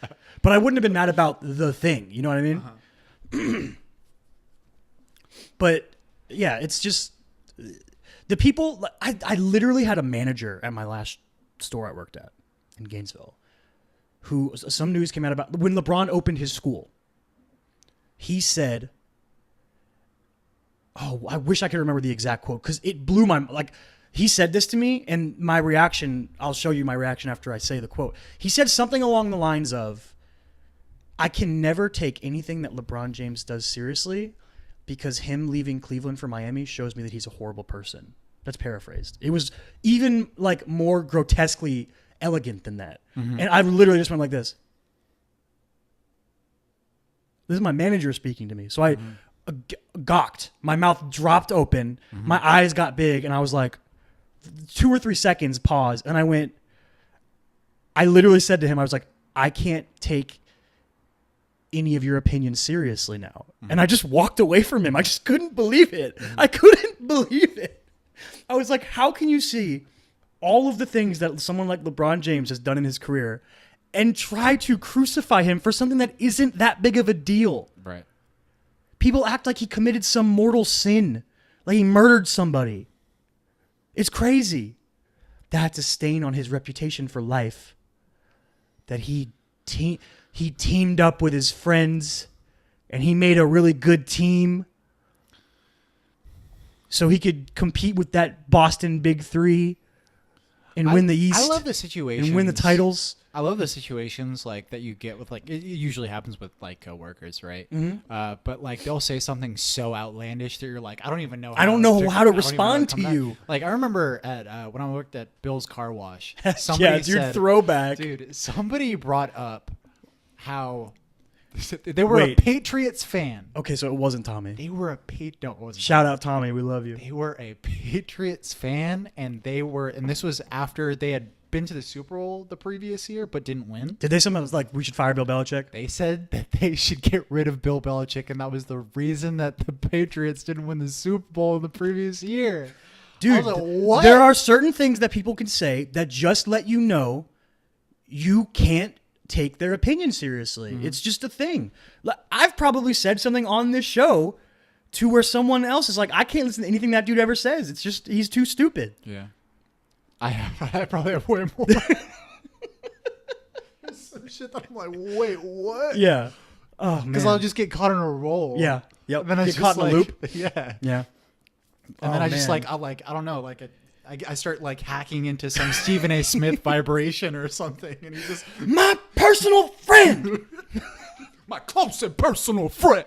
But I wouldn't have been mad about the thing. You know what I mean? Uh-huh. But yeah, it's just the people. I literally had a manager at my last store I worked at in Gainesville who some news came out about when LeBron opened his school. He said, oh, I wish I could remember the exact quote because it blew my like. He said this to me, and my reaction, I'll show you my reaction after I say the quote. He said something along the lines of, I can never take anything that LeBron James does seriously because him leaving Cleveland for Miami shows me that he's a horrible person. That's paraphrased. It was even like more grotesquely elegant than that. Mm-hmm. And I literally just went like this. This is my manager speaking to me. So I gawked. My mouth dropped open. Mm-hmm. My eyes got big, and I was like, 2 or 3 seconds, pause, and I literally said to him, I was like, I can't take any of your opinions seriously now. Mm-hmm. And I just walked away from him. I just couldn't believe it. Mm-hmm. I couldn't believe it. I was like, how can you see all of the things that someone like LeBron James has done in his career and try to crucify him for something that isn't that big of a deal? Right. People act like he committed some mortal sin, like he murdered somebody. It's crazy. That's a stain on his reputation for life. That he teamed up with his friends and he made a really good team so he could compete with that Boston Big Three and win the East. I love the situation and win the titles. I love the situations like that you get with like it usually happens with like coworkers, right? Mm-hmm. But like they'll say something so outlandish that you're like, I don't even know. How I don't know how to I don't even respond know to come you. back. Like I remember at when I worked at Bill's Car Wash, somebody Yeah, dude, said, throwback. Dude, somebody brought up how they were Wait. a Patriots fan. Okay, so it wasn't Tommy. They were no, it wasn't. Shout out Tommy, we love you. They were a Patriots fan, and this was after they had been to the Super Bowl the previous year, but didn't win. Did they somehow like we should fire Bill Belichick? They said that they should get rid of Bill Belichick, and that was the reason that the Patriots didn't win the Super Bowl the previous year. Dude, I was like, what? There are certain things that people can say that just let you know you can't take their opinion seriously. Mm-hmm. It's just a thing. I've probably said something on this show to where someone else is like, I can't listen to anything that dude ever says. It's just, he's too stupid. Yeah. I probably have way more. Some shit that I'm like, wait, what? Yeah. Oh, man. Because I'll just get caught in a roll. Yeah. Yep. And then I Get just caught in a loop. Yeah. Yeah. And then I just like, I don't know, like I start like hacking into some Stephen A. Smith vibration or something. And he just, my personal friend. my close and personal friend.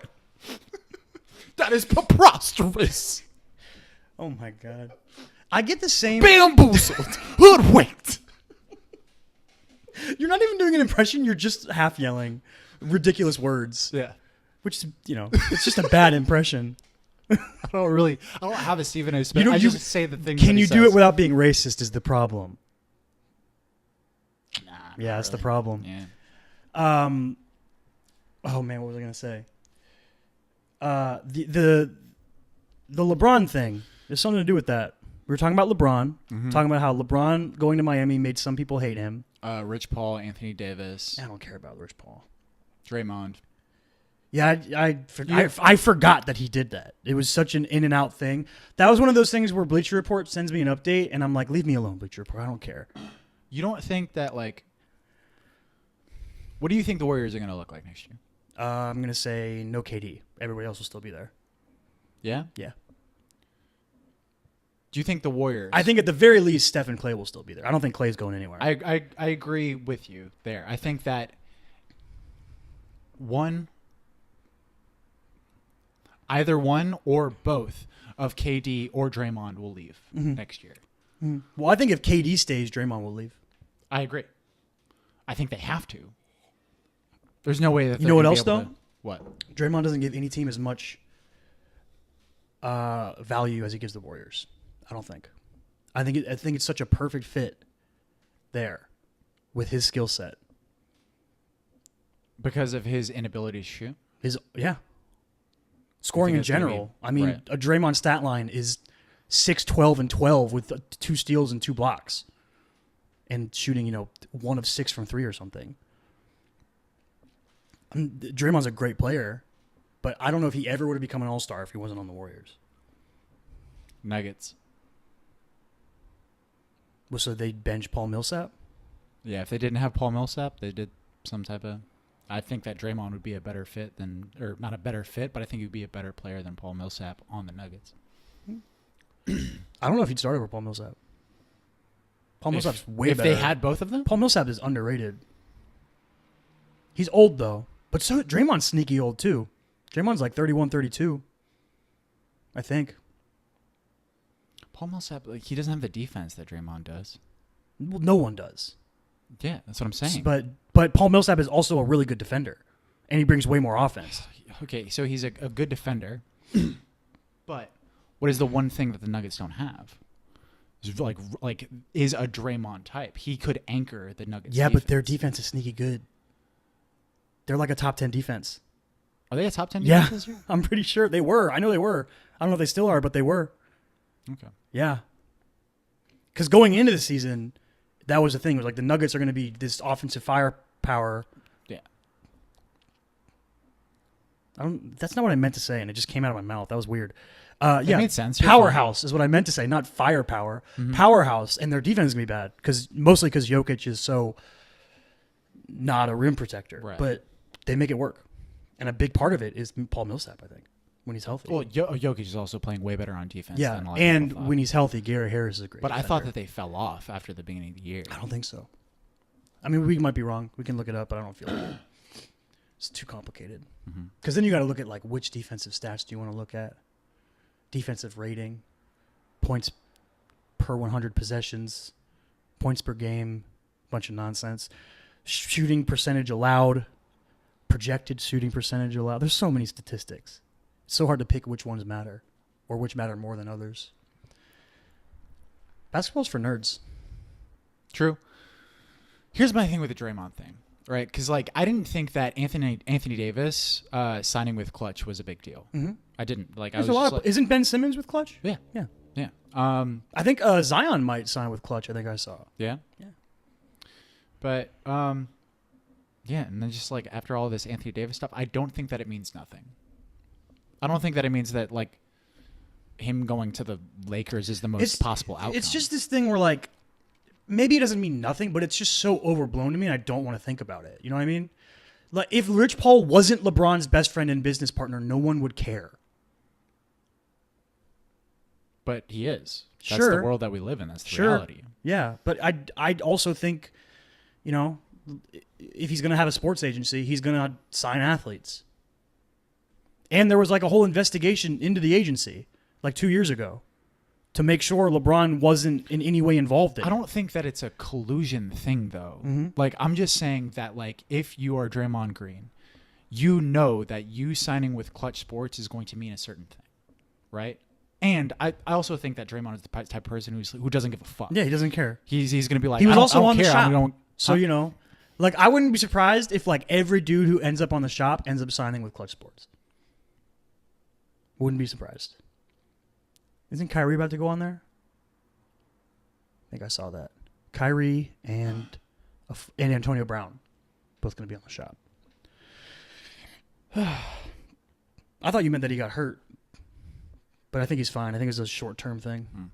That is preposterous. Oh my God. I get the same. Bamboozled. Hoodwinked. You're not even doing an impression. You're just half yelling ridiculous words. Yeah. Which, it's just a bad impression. I don't have a Stephen A. Smith. I just say the things. Can you do it without being racist is the problem. Nah. Yeah, that's the problem. Yeah. Oh man, what was I gonna say? The LeBron thing. There's something to do with that. We were talking about LeBron, talking about how LeBron going to Miami made some people hate him. Rich Paul, Anthony Davis. I don't care about Rich Paul. Draymond. Yeah, I forgot that he did that. It was such an in and out thing. That was one of those things where Bleacher Report sends me an update, and I'm like, leave me alone, Bleacher Report. I don't care. You don't think that, like, what do you think the Warriors are going to look like next year? I'm going to say no KD. Everybody else will still be there. Yeah? Yeah. Do you think the Warriors? I think at the very least, Steph and Clay will still be there. I don't think Clay's going anywhere. I agree with you there. I think that either one or both of KD or Draymond will leave next year. Mm-hmm. Well, I think if KD stays, Draymond will leave. I agree. I think they have to. There's no way that you know what else though? What? Draymond doesn't give any team as much value as he gives the Warriors. I don't think. I think it's such a perfect fit there with his skill set Because of his inability to shoot. Scoring in general. I mean, a Draymond stat line is 6, 12, and 12 with 2 steals and 2 blocks, and shooting 1 of 6 from 3 or something. Draymond's a great player, but I don't know if he ever would have become an all-star if he wasn't on the Warriors. Nuggets. Well, so they'd bench Paul Millsap? Yeah, if they didn't have Paul Millsap, they did some type of... I think that Draymond would be a better fit than... Or not a better fit, but I think he would be a better player than Paul Millsap on the Nuggets. I don't know if he'd start over Paul Millsap. Paul Millsap's way better. If they had both of them? Paul Millsap is underrated. He's old, though. But so Draymond's sneaky old, too. Draymond's like 31, 32. I think. Paul Millsap, like, he doesn't have the defense that Draymond does. Well, no one does. Yeah, that's what I'm saying. But Paul Millsap is also a really good defender, and he brings way more offense. Okay, so he's a good defender, but what is the one thing that the Nuggets don't have? Is like is a Draymond type. He could anchor the Nuggets. Yeah, but their defense is sneaky good. They're like a top 10 defense. Are they a top 10 defense this year? I'm pretty sure they were. I know they were. I don't know if they still are, but they were. Okay. Yeah. Because going into the season, that was the thing. It was like the Nuggets are going to be this offensive firepower. Yeah. That's not what I meant to say, and it just came out of my mouth. That was weird. It made sense. Powerhouse is what I meant to say, not firepower. Mm-hmm. Powerhouse, and their defense is going to be bad mostly because Jokic is so not a rim protector. Right. But they make it work, and a big part of it is Paul Millsap, I think, when he's healthy. Well, Jokic is also playing way better on defense. Yeah, than a lot and of people thought. When he's healthy, Gary Harris is a great But defender. I thought that they fell off after the beginning of the year. I don't think so. I mean, we might be wrong. We can look it up, but I don't feel like it. It's too complicated. Because then you got to look at like which defensive stats do you want to look at? Defensive rating, points per 100 possessions, points per game, bunch of nonsense. Shooting percentage allowed, projected shooting percentage allowed. There's so many statistics. It's so hard to pick which ones matter or which matter more than others. Basketball's for nerds. True. Here's my thing with the Draymond thing, right? Because like I didn't think that Anthony Davis signing with Clutch was a big deal. Mm-hmm. I didn't like. There's a lot of, isn't Ben Simmons with Clutch? Yeah. I think Zion might sign with Clutch. I think I saw. Yeah. But and then just like after all this Anthony Davis stuff, I don't think that it means nothing. I don't think that it means that like him going to the Lakers is the most possible outcome. It's just this thing where like maybe it doesn't mean nothing, but it's just so overblown to me, and I don't want to think about it. You know what I mean? Like if Rich Paul wasn't LeBron's best friend and business partner, no one would care. But he is. That's sure. the world that we live in. That's the reality. Yeah, but I also think, if he's going to have a sports agency, he's going to sign athletes. And there was like a whole investigation into the agency like 2 years ago to make sure LeBron wasn't in any way involved in it. I don't think that it's a collusion thing, though. Mm-hmm. Like, I'm just saying that, like, if you are Draymond Green, you know that you signing with Clutch Sports is going to mean a certain thing, right? And I also think that Draymond is the type of person who doesn't give a fuck. Yeah, he doesn't care. He's going to be like, he was also on care. the shop. So, like, I wouldn't be surprised if, like, every dude who ends up on the shop ends up signing with Clutch Sports. Wouldn't be surprised. Isn't Kyrie about to go on there? I think I saw that. Kyrie and Antonio Brown both going to be on the shop. I thought you meant that he got hurt, but I think he's fine. I think it's a short-term thing.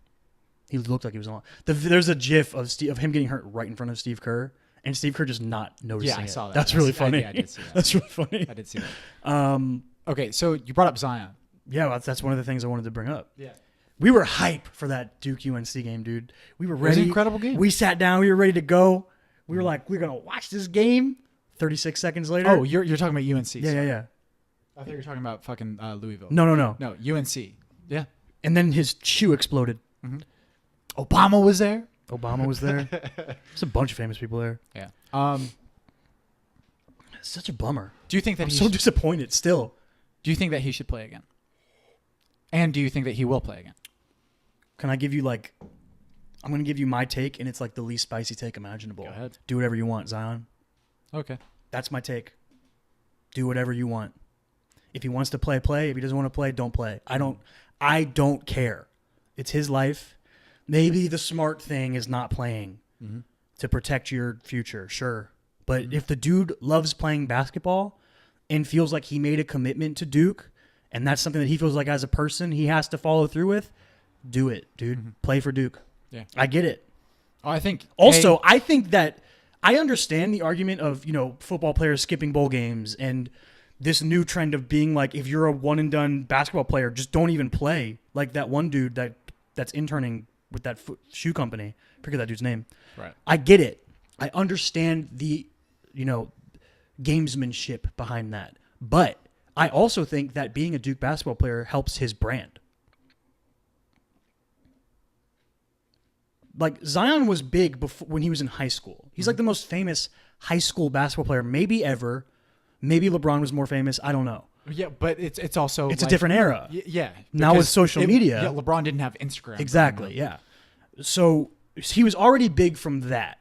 He looked like he was on. There's a GIF of him getting hurt right in front of Steve Kerr, and Steve Kerr just not noticing it. I saw that. That's really funny. I did see that. That's really funny. I did see that. Okay, so you brought up Zion. Yeah, that's one of the things I wanted to bring up. Yeah. We were hype for that Duke UNC game, dude. We were ready. It was an incredible game. We sat down. We were ready to go. We were like, we're going to watch this game. 36 seconds later. Oh, you're talking about UNC. Yeah. I thought you were talking about fucking Louisville. No. No, UNC. Yeah. And then his shoe exploded. Obama was there. There's a bunch of famous people there. Yeah. It's such a bummer. Do you think that I'm so disappointed still. Do you think that he should play again? And do you think that he will play again? Can I give you I'm going to give you my take, and it's like the least spicy take imaginable. Go ahead. Do whatever you want, Zion. Okay. That's my take. Do whatever you want. If he wants to play, play. If he doesn't want to play, don't play. I don't care. It's his life. Maybe the smart thing is not playing to protect your future, sure. But if the dude loves playing basketball and feels like he made a commitment to Duke, and that's something that he feels like as a person he has to follow through with, do it, dude. Play for Duke. Yeah. I get it. Oh, I think I think that I understand the argument of, football players skipping bowl games and this new trend of being like, if you're a one and done basketball player, just don't even play. Like that one dude that's interning with that shoe company. I forget that dude's name. Right. I get it. I understand the, gamesmanship behind that. But I also think that being a Duke basketball player helps his brand. Like Zion was big before when he was in high school. He's like the most famous high school basketball player maybe ever. Maybe LeBron was more famous. I don't know. Yeah, but it's also a different era. Yeah. Now with social media. Yeah, LeBron didn't have Instagram. Exactly, yeah. So he was already big from that.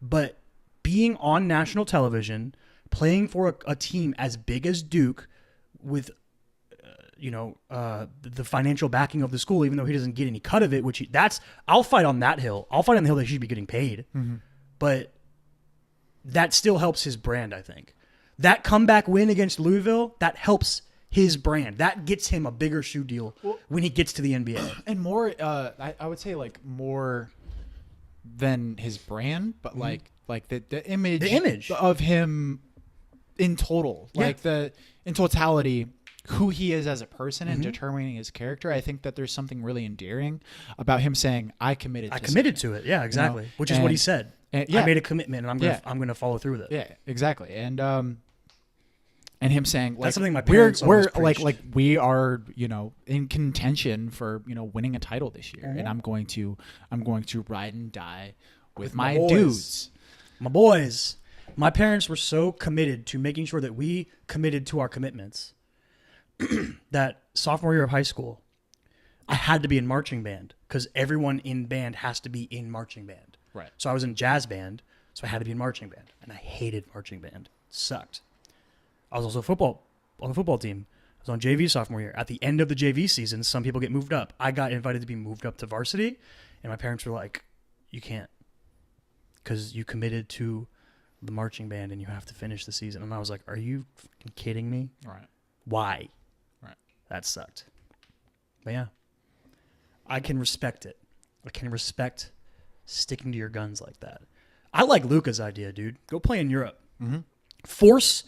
But being on national television, playing for a team as big as Duke with the financial backing of the school, even though he doesn't get any cut of it, I'll fight on that hill. I'll fight on the hill that he should be getting paid. But that still helps his brand, I think. That comeback win against Louisville, that helps his brand. That gets him a bigger shoe deal when he gets to the NBA. And more, I would say more than his brand, but like the image of him in total, in totality, who he is as a person and determining his character. I think that there's something really endearing about him saying, I committed to it. Yeah, exactly. Which is what he said. I made a commitment and I'm going to follo through with it. Yeah, exactly. And him saying, that's something my parents we're we are, in contention for, winning a title this year. And I'm going to ride and die with my dudes. My boys. My parents were so committed to making sure that we committed to our commitments that sophomore year of high school, I had to be in marching band because everyone in band has to be in marching band. Right. So I was in jazz band, so I had to be in marching band. And I hated marching band. It sucked. I was also on the football team. I was on JV sophomore year. At the end of the JV season, some people get moved up. I got invited to be moved up to varsity, and my parents were like, you can't because you committed to the marching band and you have to finish the season. And I was like, are you fucking kidding me? Right. Why? Right. That sucked. But yeah, I can respect it. I can respect sticking to your guns like that. I like Luka's idea, dude. Go play in Europe. Force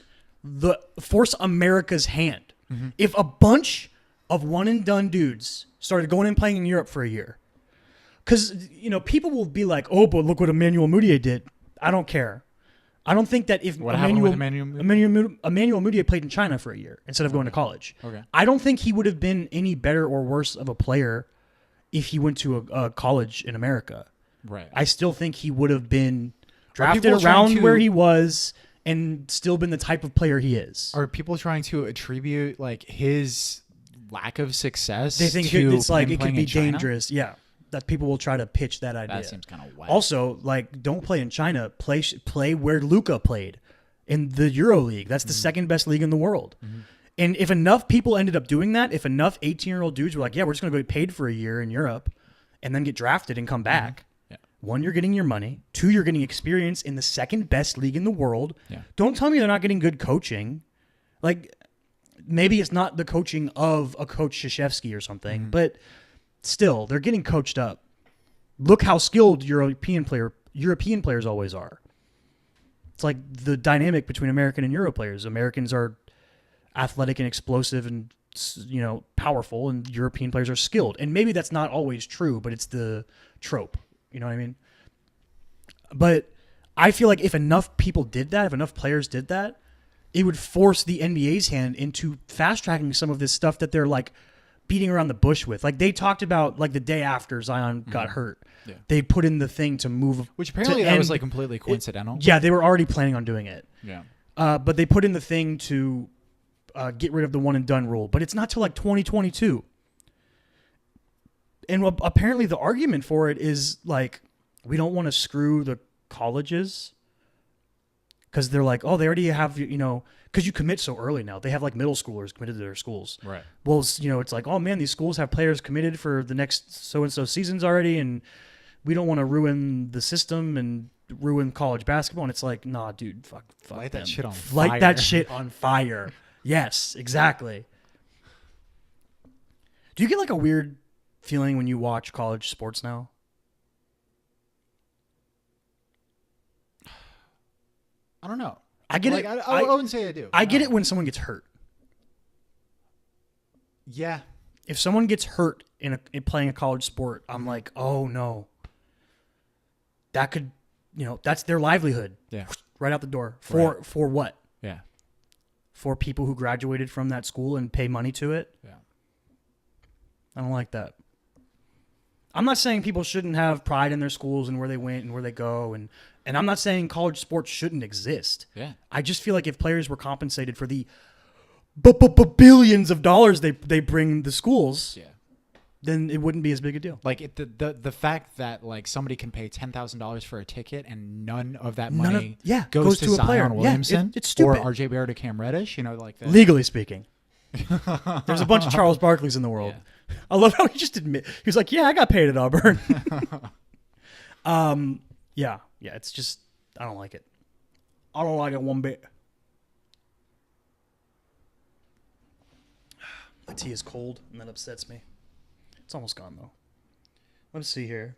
America's hand. If a bunch of one and done dudes started going and playing in Europe for a year, because people will be like, oh, but look what Emmanuel Mudiay did. I don't care. I don't think that if Emmanuel Mudiay played in China for a year instead of going to college, I don't think he would have been any better or worse of a player if he went to a college in America. Right. I still think he would have been drafted around where he was and still been the type of player he is. Are people trying to attribute his lack of success? They think it's like it could be dangerous. Yeah. That people will try to pitch that idea. That seems kind of wild. Also, don't play in China. Play where Luka played in the Euro League. That's the second best league in the world. And if enough people ended up doing that, if enough 18-year-old dudes were like, yeah, we're just going to go get paid for a year in Europe and then get drafted and come back. One, you're getting your money. Two, you're getting experience in the second best league in the world. Yeah. Don't tell me they're not getting good coaching. maybe it's not the coaching of a Coach Krzyzewski or something, but still, they're getting coached up. Look how skilled European players always are. It's like the dynamic between American and Euro players. Americans are athletic and explosive and powerful, and European players are skilled. And maybe that's not always true, but it's the trope. You know what I mean? But I feel like if enough people did that, if enough players did that, it would force the NBA's hand into fast tracking some of this stuff that they're like beating around the bush with. Like they talked about like the day after Zion got hurt, they put in the thing to move, which apparently that was like completely coincidental. They were already planning on doing it. Yeah. But they put in the thing to get rid of the one and done rule, but it's not till like 2022. And apparently the argument for it is like, we don't want to screw the colleges because they're like, oh, they already have, because you commit so early now. They have like middle schoolers committed to their schools. Right. Well, it's like, oh man, these schools have players committed for the next so-and-so seasons already, and we don't want to ruin the system and ruin college basketball. And it's like, nah, dude, fuck Light them. that shit on fire. Light that shit on fire. Yes, exactly. Do you get like a weird feeling when you watch college sports now? I don't know. I get it. I wouldn't say I do. I get it when someone gets hurt. Yeah. If someone gets hurt in playing a college sport, I'm like, oh no. That could, that's their livelihood. Yeah. Right out the door. For what? Yeah. For people who graduated from that school and pay money to it. Yeah. I don't like that. I'm not saying people shouldn't have pride in their schools and where they went and where they go, and I'm not saying college sports shouldn't exist. Yeah. I just feel like if players were compensated for the billions of dollars they bring the schools, then it wouldn't be as big a deal. Like the fact that like somebody can pay $10,000 for a ticket and none of that money goes to a Zion player. Williamson It's stupid. or RJ Barrett or Cam Reddish, like that. Legally speaking. There's a bunch of Charles Barkleys in the world. Yeah. I love how he just he was like, yeah, I got paid at Auburn. Yeah, it's just, I don't like it. I don't like it one bit. My tea is cold, and that upsets me. It's almost gone, though. Let's see here.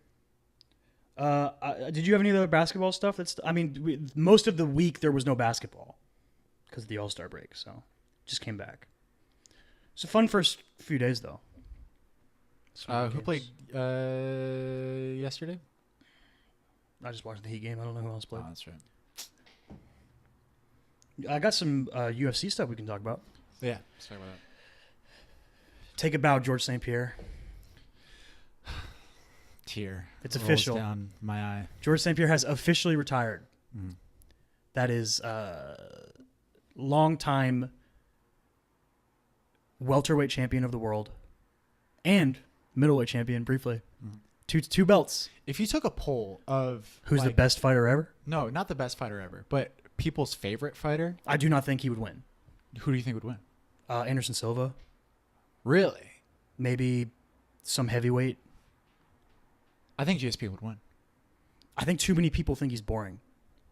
Did you have any other basketball stuff? Most of the week there was no basketball because of the All-Star break, so just came back. It's a fun first few days, though. Who played yesterday? I just watched the Heat game. I don't know who else played. Oh, that's right. I got some UFC stuff we can talk about. Yeah, let's talk about that. Take a bow, George St. Pierre. Tear. It's rolls official. Down my eye. George St. Pierre has officially retired. Mm. That is long-time welterweight champion of the world and middleweight champion briefly. Two belts. If you took a poll of who's the best fighter ever? No, not the best fighter ever, but people's favorite fighter. I do not think he would win. Who do you think would win? Anderson Silva. Really? Maybe some heavyweight. I think GSP would win. I think too many people think he's boring.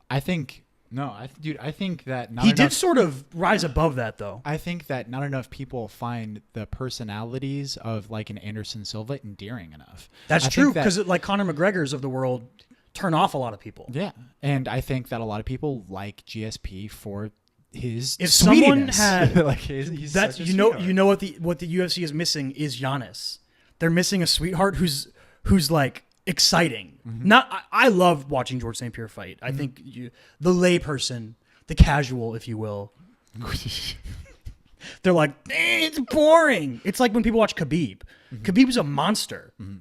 I think that not he enough, did sort of rise above that, though. I think that not enough people find the personalities of like an Anderson Silva endearing enough. That's true, because like Conor McGregor's of the world turn off a lot of people. Yeah, and I think that a lot of people like GSP for his if sweetiness. Someone had like he's that's such a you know sweetheart. what the UFC is missing is Giannis. They're missing a sweetheart who's like exciting. Mm-hmm. I love watching George St. Pierre fight. I think the layperson, the casual, if you will, they're like, it's boring. It's like when people watch Khabib. Mm-hmm. Khabib's a monster. Mm-hmm.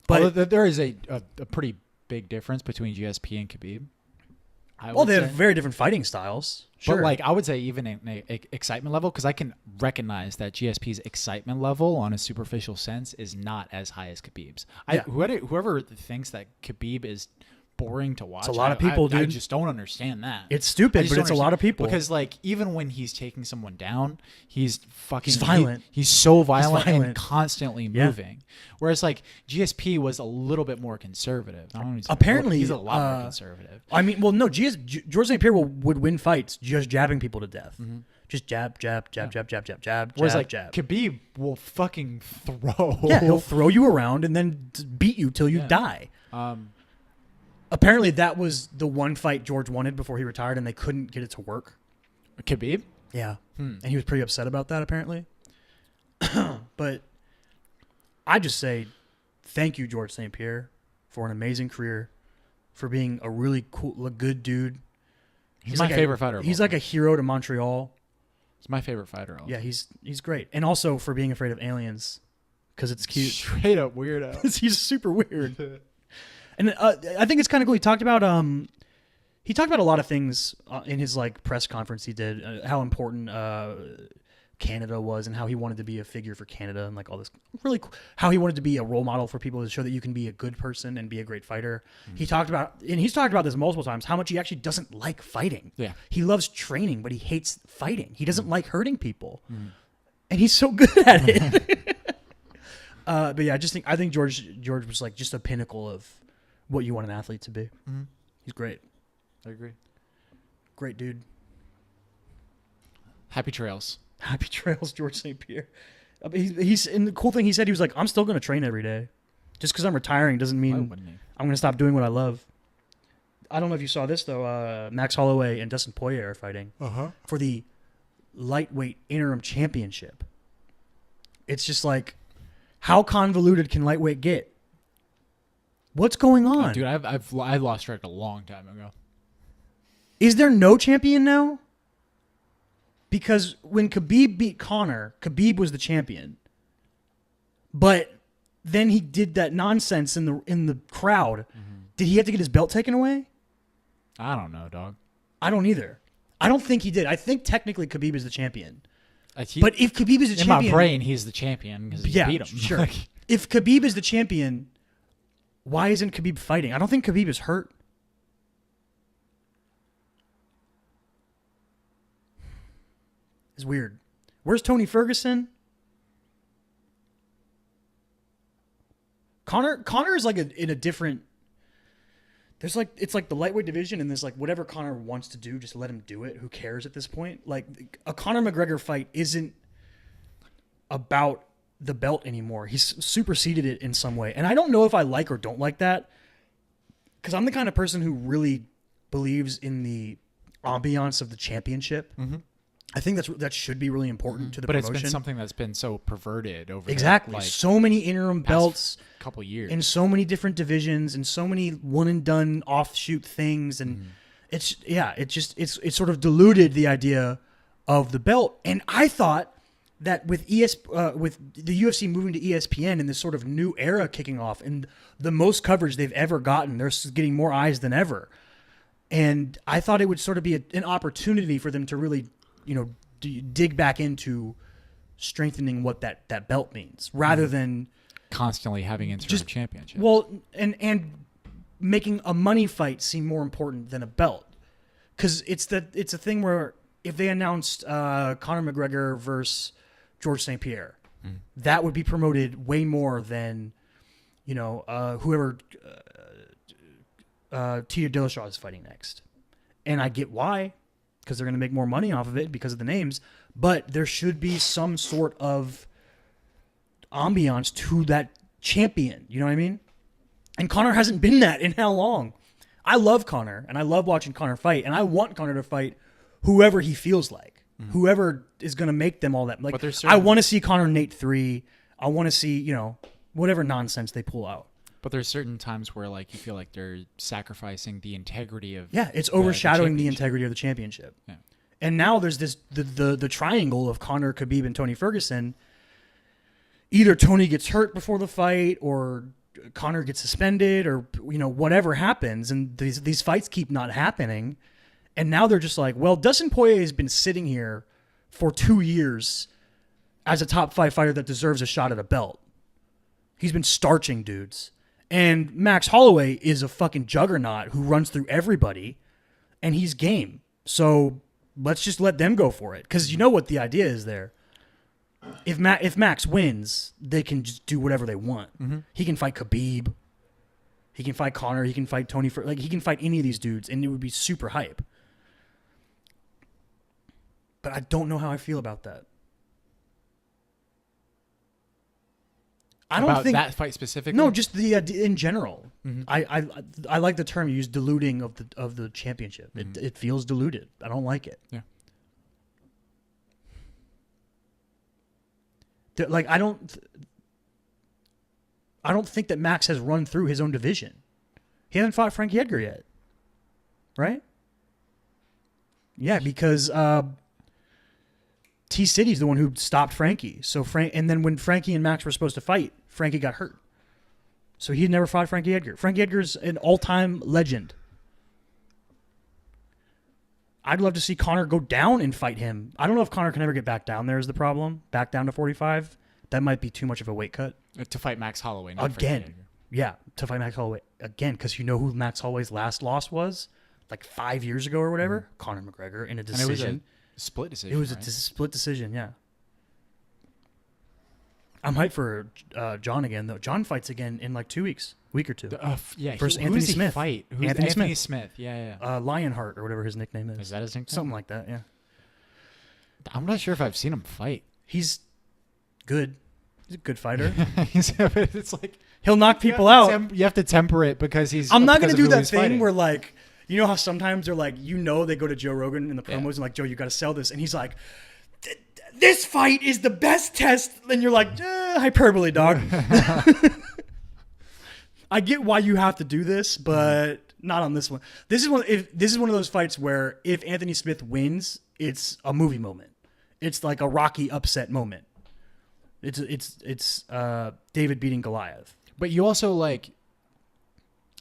But there is a pretty big difference between GSP and Khabib. They have very different fighting styles. Sure. But like I would say even in excitement level, because I can recognize that GSP's excitement level on a superficial sense is not as high as Khabib's. Whoever thinks that Khabib is boring to watch, it's a lot of people, dude. I just don't understand that. It's stupid, but it's a lot of people. Because like even when he's taking someone down, he's violent. He's so violent and constantly moving. Yeah. Whereas like GSP was a little bit more conservative. Apparently, he's a lot more conservative. I mean, well, no, George St. Pierre would win fights just jabbing people to death. Mm-hmm. Just jab, jab, jab, jab, jab, jab, jab, Whereas jab, like jab. Khabib will fucking throw. Yeah, he'll throw you around and then beat you till you die. Apparently, that was the one fight George wanted before he retired, and they couldn't get it to work. Khabib? Yeah. And he was pretty upset about that, apparently. But I just say thank you, George St. Pierre, for an amazing career, for being a really cool, a good dude. He's my favorite fighter. He's like a hero to Montreal. He's my favorite fighter. Also. Yeah, he's great. And also for being afraid of aliens, because it's cute. Straight up weirdo. He's super weird. And I think it's kind of cool. He talked about a lot of things in his like press conference he did, how important Canada was and how he wanted to be a figure for Canada and like all this really cool, how he wanted to be a role model for people to show that you can be a good person and be a great fighter. He talked about, and he's talked about this multiple times, how much he actually doesn't like fighting. Yeah. He loves training, but he hates fighting. He doesn't like hurting people. And he's so good at it. But yeah, I think George was like just a pinnacle of what you want an athlete to be. He's great. I agree. Great dude. Happy trails. Happy trails, George St. Pierre. He's and the cool thing he said, he was like, I'm still going to train every day. Just because I'm retiring doesn't mean I'm going to stop doing what I love. I don't know if you saw this though. Max Holloway and Dustin Poirier are fighting for the lightweight interim championship. It's just like, how convoluted can lightweight get? What's going on? Oh, dude, I lost track a long time ago. Is there no champion now? Because when Khabib beat Conor, Khabib was the champion. But then he did that nonsense in the crowd. Did he have to get his belt taken away? I don't know, dog. I don't either. I don't think he did. I think technically Khabib is the champion. But if Khabib is the champion... In my brain, he's the champion because he beat him. Sure. If Khabib is the champion, why isn't Khabib fighting? I don't think Khabib is hurt. It's weird. Where's Tony Ferguson? Conor is like in a different... There's like, it's like the lightweight division and there's like whatever Conor wants to do, just let him do it. Who cares at this point? Like a Conor McGregor fight isn't about the belt anymore. He's superseded it in some way. And I don't know if I like or don't like that, because I'm the kind of person who really believes in the ambiance of the championship. I think that should be really important to the promotion. But it's been something that's been so perverted over exactly. So many interim belts, couple years, in so many different divisions, and so many one and done offshoot things, and it's sort of diluted the idea of the belt. And I thought that with with the UFC moving to ESPN and this sort of new era kicking off, and the most coverage they've ever gotten, they're getting more eyes than ever. And I thought it would sort of be an opportunity for them to really, dig back into strengthening what that belt means, rather than constantly having interim championships. Well, and making a money fight seem more important than a belt, because it's a thing where if they announced Conor McGregor versus George St. Pierre, that would be promoted way more than whoever Tito Dillashaw is fighting next. And I get why, because they're going to make more money off of it because of the names, but there should be some sort of ambiance to that champion. You know what I mean? And Conor hasn't been that in how long? I love Conor, and I love watching Conor fight, and I want Conor to fight whoever he feels like, whoever is going to make them all that. Like, I want to see Conor Nate 3. I want to see, whatever nonsense they pull out. But there's certain times where like you feel like they're sacrificing the integrity of it's overshadowing the integrity of the championship. Yeah. And now there's this the triangle of Conor, Khabib, and Tony Ferguson. Either Tony gets hurt before the fight, or Conor gets suspended, or whatever happens, and these fights keep not happening. And now they're just like, well, Dustin Poirier has been sitting here for 2 years as a top 5 fighter that deserves a shot at a belt. He's been starching dudes. And Max Holloway is a fucking juggernaut who runs through everybody, and he's game. So let's just let them go for it, because you know what the idea is there. If Max wins, they can just do whatever they want. He can fight Khabib. He can fight Conor. He can fight Tony. He can fight any of these dudes, and it would be super hype. But I don't know how I feel about that. I don't About think that fight specifically. No, just the in general. Mhm. I like the term you use, diluting of the championship. It feels diluted. I don't like it. Yeah. Like I don't think that Max has run through his own division. He hasn't fought Frankie Edgar yet, right? Yeah, because T City's the one who stopped Frankie. So and then when Frankie and Max were supposed to fight, Frankie got hurt. So he never fought Frankie Edgar. Frankie Edgar's an all-time legend. I'd love to see Conor go down and fight him. I don't know if Conor can ever get back down there is the problem. Back down to 45. That might be too much of a weight cut. To fight Max Holloway. Not Again. Frankie Edgar. Yeah, to fight Max Holloway. Again, because you know who Max Holloway's last loss was? Like 5 years ago or whatever? Conor McGregor in a decision. And it was a split decision. It was right? a split decision, yeah. I'm hyped for John again, though. John fights again in like 2 weeks. Week or two. Yeah. Versus Who Anthony does he Smith. fight? Who's Anthony Smith. Yeah. Lionheart or whatever his nickname is. Is that his nickname? Something like that, yeah. I'm not sure if I've seen him fight. He's good. He's a good fighter. It's like He'll knock people out. You have to temper it because he's. I'm not going to because of do who that he's thing fighting. where like, you know how sometimes they're like, they go to Joe Rogan in the promos and like, Joe, you got to sell this. And he's like, this fight is the best test. And you're like, hyperbole, dog. I get why you have to do this, but not on this one. This is one of those fights where if Anthony Smith wins, it's a movie moment. It's like a Rocky upset moment. It's David beating Goliath. But you also like,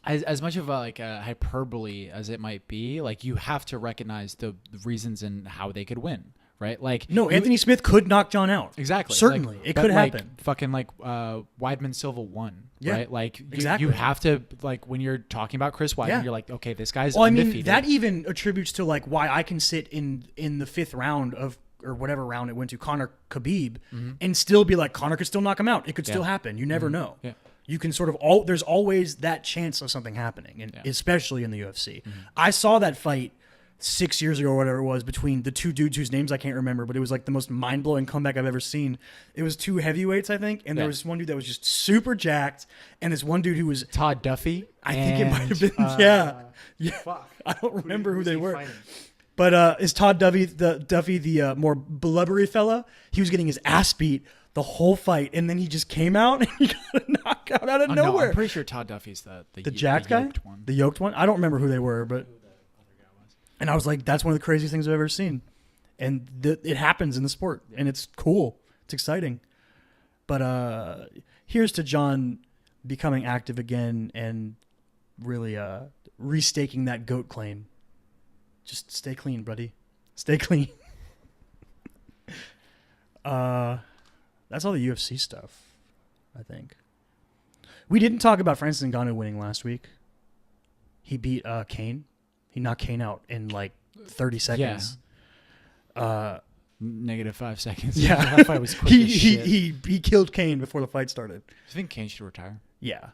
as much of a hyperbole as it might be, like you have to recognize the reasons and how they could win, right? Like Anthony Smith could knock John out. Exactly. Certainly, it could happen. Fucking Weidman Silva won, Yeah, right? Like exactly. you have to like when you're talking about Chris Weidman, you're like, okay, this guy's Well, I undefeated. mean, that even attributes to like why I can sit in the 5th round of or whatever round it went to Conor Khabib and still be like, Conor could still knock him out. It could still happen. You never know. Yeah. You can sort of there's always that chance of something happening, and especially in the UFC. I saw that fight 6 years ago or whatever it was between the two dudes whose names I can't remember, but it was like the most mind-blowing comeback I've ever seen. It was 2 heavyweights, I think, and there was one dude that was just super jacked, and this one dude who was Todd Duffy. I think it might have been Fuck. I don't remember who they were. Fighting? But is Todd Duffy the more blubbery fella? He was getting his ass beat the whole fight, and then he just came out and he got a knockout out of No, nowhere. I'm pretty sure Todd Duffy's the jacked guy, yoked one. the yoked one. I don't remember who they were, but and I was like, that's one of the craziest things I've ever seen, and it happens in the sport, and it's cool, it's exciting. But here's to John becoming active again and really restaking that GOAT claim. Just stay clean, buddy. Stay clean. That's all the UFC stuff, I think. We didn't talk about Francis Ngannou winning last week. He beat Kane. He knocked Kane out in like 30 seconds. Negative 5 seconds. Yeah. That fight was quick as shit. He killed Kane before the fight started. Do you think Kane should retire? Yeah,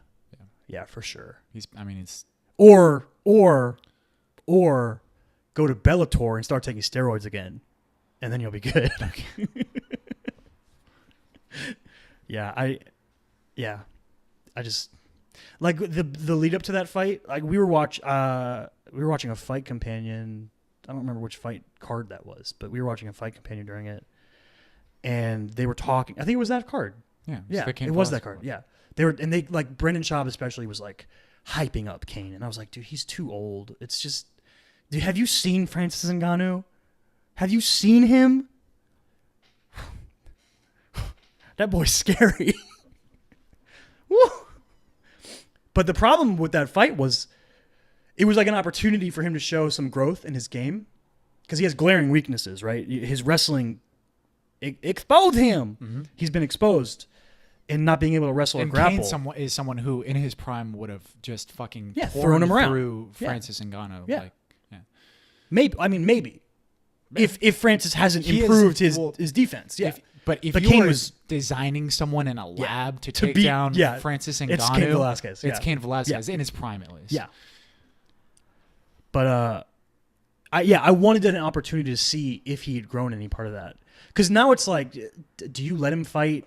for sure. It's Or go to Bellator and start taking steroids again, and then you'll be good. I just like the lead up to that fight. Like we were watching a Fight Companion. I don't remember which fight card that was, but we were watching a Fight Companion during it, and they were talking. I think it was that card. Yeah, It was that card. Yeah, they like Brendan Schaub especially was like hyping up Kane, and I was like, dude, he's too old. It's just, dude, have you seen Francis Ngannou? Have you seen him? That boy's scary. Woo. But the problem with that fight was it was like an opportunity for him to show some growth in his game because he has glaring weaknesses, right? His wrestling exposed him. Mm-hmm. He's been exposed in not being able to wrestle or grapple. Kane is someone who in his prime would have just fucking thrown him around through Francis Ngannou. Yeah. Like, Maybe. If Francis hasn't improved his defense. Yeah. But you Kane were designing someone in a lab to take beat down Francis Ngannou, it's Cain Velasquez. It's Cain Velasquez in his prime at least. Yeah. But I wanted an opportunity to see if he had grown any part of that. Because now it's like, do you let him fight?